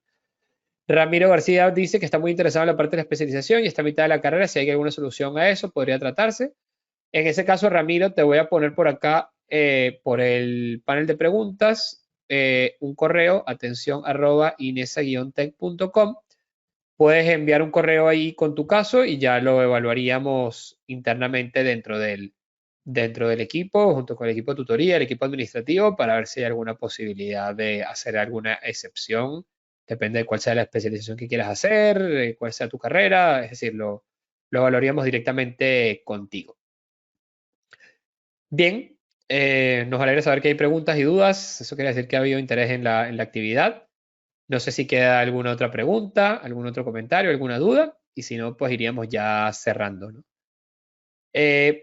Ramiro García dice que está muy interesado en la parte de la especialización y está a mitad de la carrera. Si hay alguna solución a eso, podría tratarse. En ese caso, Ramiro, te voy a poner por acá, por el panel de preguntas, un correo, atención@inesa-tech.com. Puedes enviar un correo ahí con tu caso y ya lo evaluaríamos internamente dentro del equipo, junto con el equipo de tutoría, el equipo administrativo, para ver si hay alguna posibilidad de hacer alguna excepción. Depende de cuál sea la especialización que quieras hacer, cuál sea tu carrera, es decir, lo evaluaríamos directamente contigo. Bien, nos alegra saber que hay preguntas y dudas. Eso quiere decir que ha habido interés en la actividad. No sé si queda alguna otra pregunta, algún otro comentario, alguna duda, y si no, pues iríamos ya cerrando, ¿no?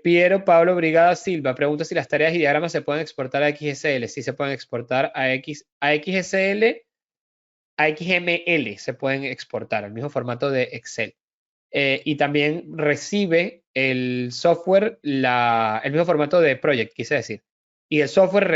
Piero Pablo Brigada Silva pregunta si las tareas y diagramas se pueden exportar a XSL. Sí se pueden exportar a XSL, a XML se pueden exportar al mismo formato de Excel. Y también recibe el software el mismo formato de Project, quise decir. Y el software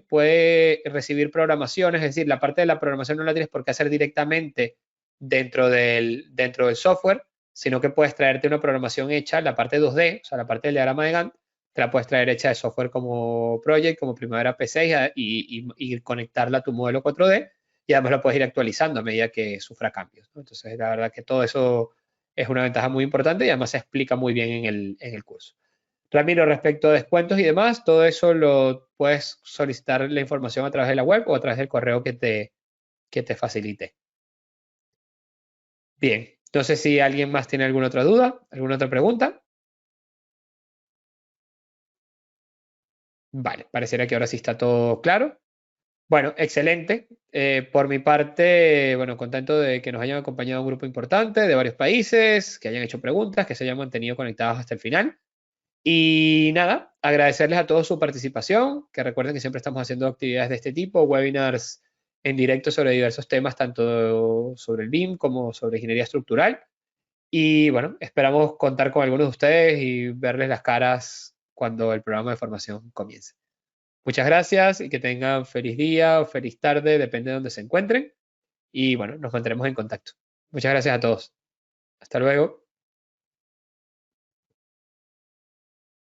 puede recibir programaciones, es decir, la parte de la programación no la tienes por qué hacer directamente dentro del software, sino que puedes traerte una programación hecha, la parte 2D, o sea, la parte del diagrama de Gantt, te la puedes traer hecha de software como Project, como Primavera P6 y conectarla a tu modelo 4D, y además lo puedes ir actualizando a medida que sufra cambios, ¿no? Entonces, la verdad que todo eso es una ventaja muy importante y además se explica muy bien en el curso. Ramiro, respecto a descuentos y demás, todo eso lo puedes solicitar la información a través de la web o a través del correo que te facilite. Bien, entonces si alguien más tiene alguna otra duda, alguna otra pregunta. Vale, pareciera que ahora sí está todo claro. Bueno, excelente. Por mi parte, bueno, contento de que nos hayan acompañado un grupo importante de varios países, que hayan hecho preguntas, que se hayan mantenido conectados hasta el final. Y nada, agradecerles a todos su participación, que recuerden que siempre estamos haciendo actividades de este tipo, webinars en directo sobre diversos temas, tanto sobre el BIM como sobre ingeniería estructural. Y bueno, esperamos contar con algunos de ustedes y verles las caras cuando el programa de formación comience. Muchas gracias y que tengan feliz día o feliz tarde, depende de donde se encuentren. Y bueno, nos mantendremos en contacto. Muchas gracias a todos. Hasta luego.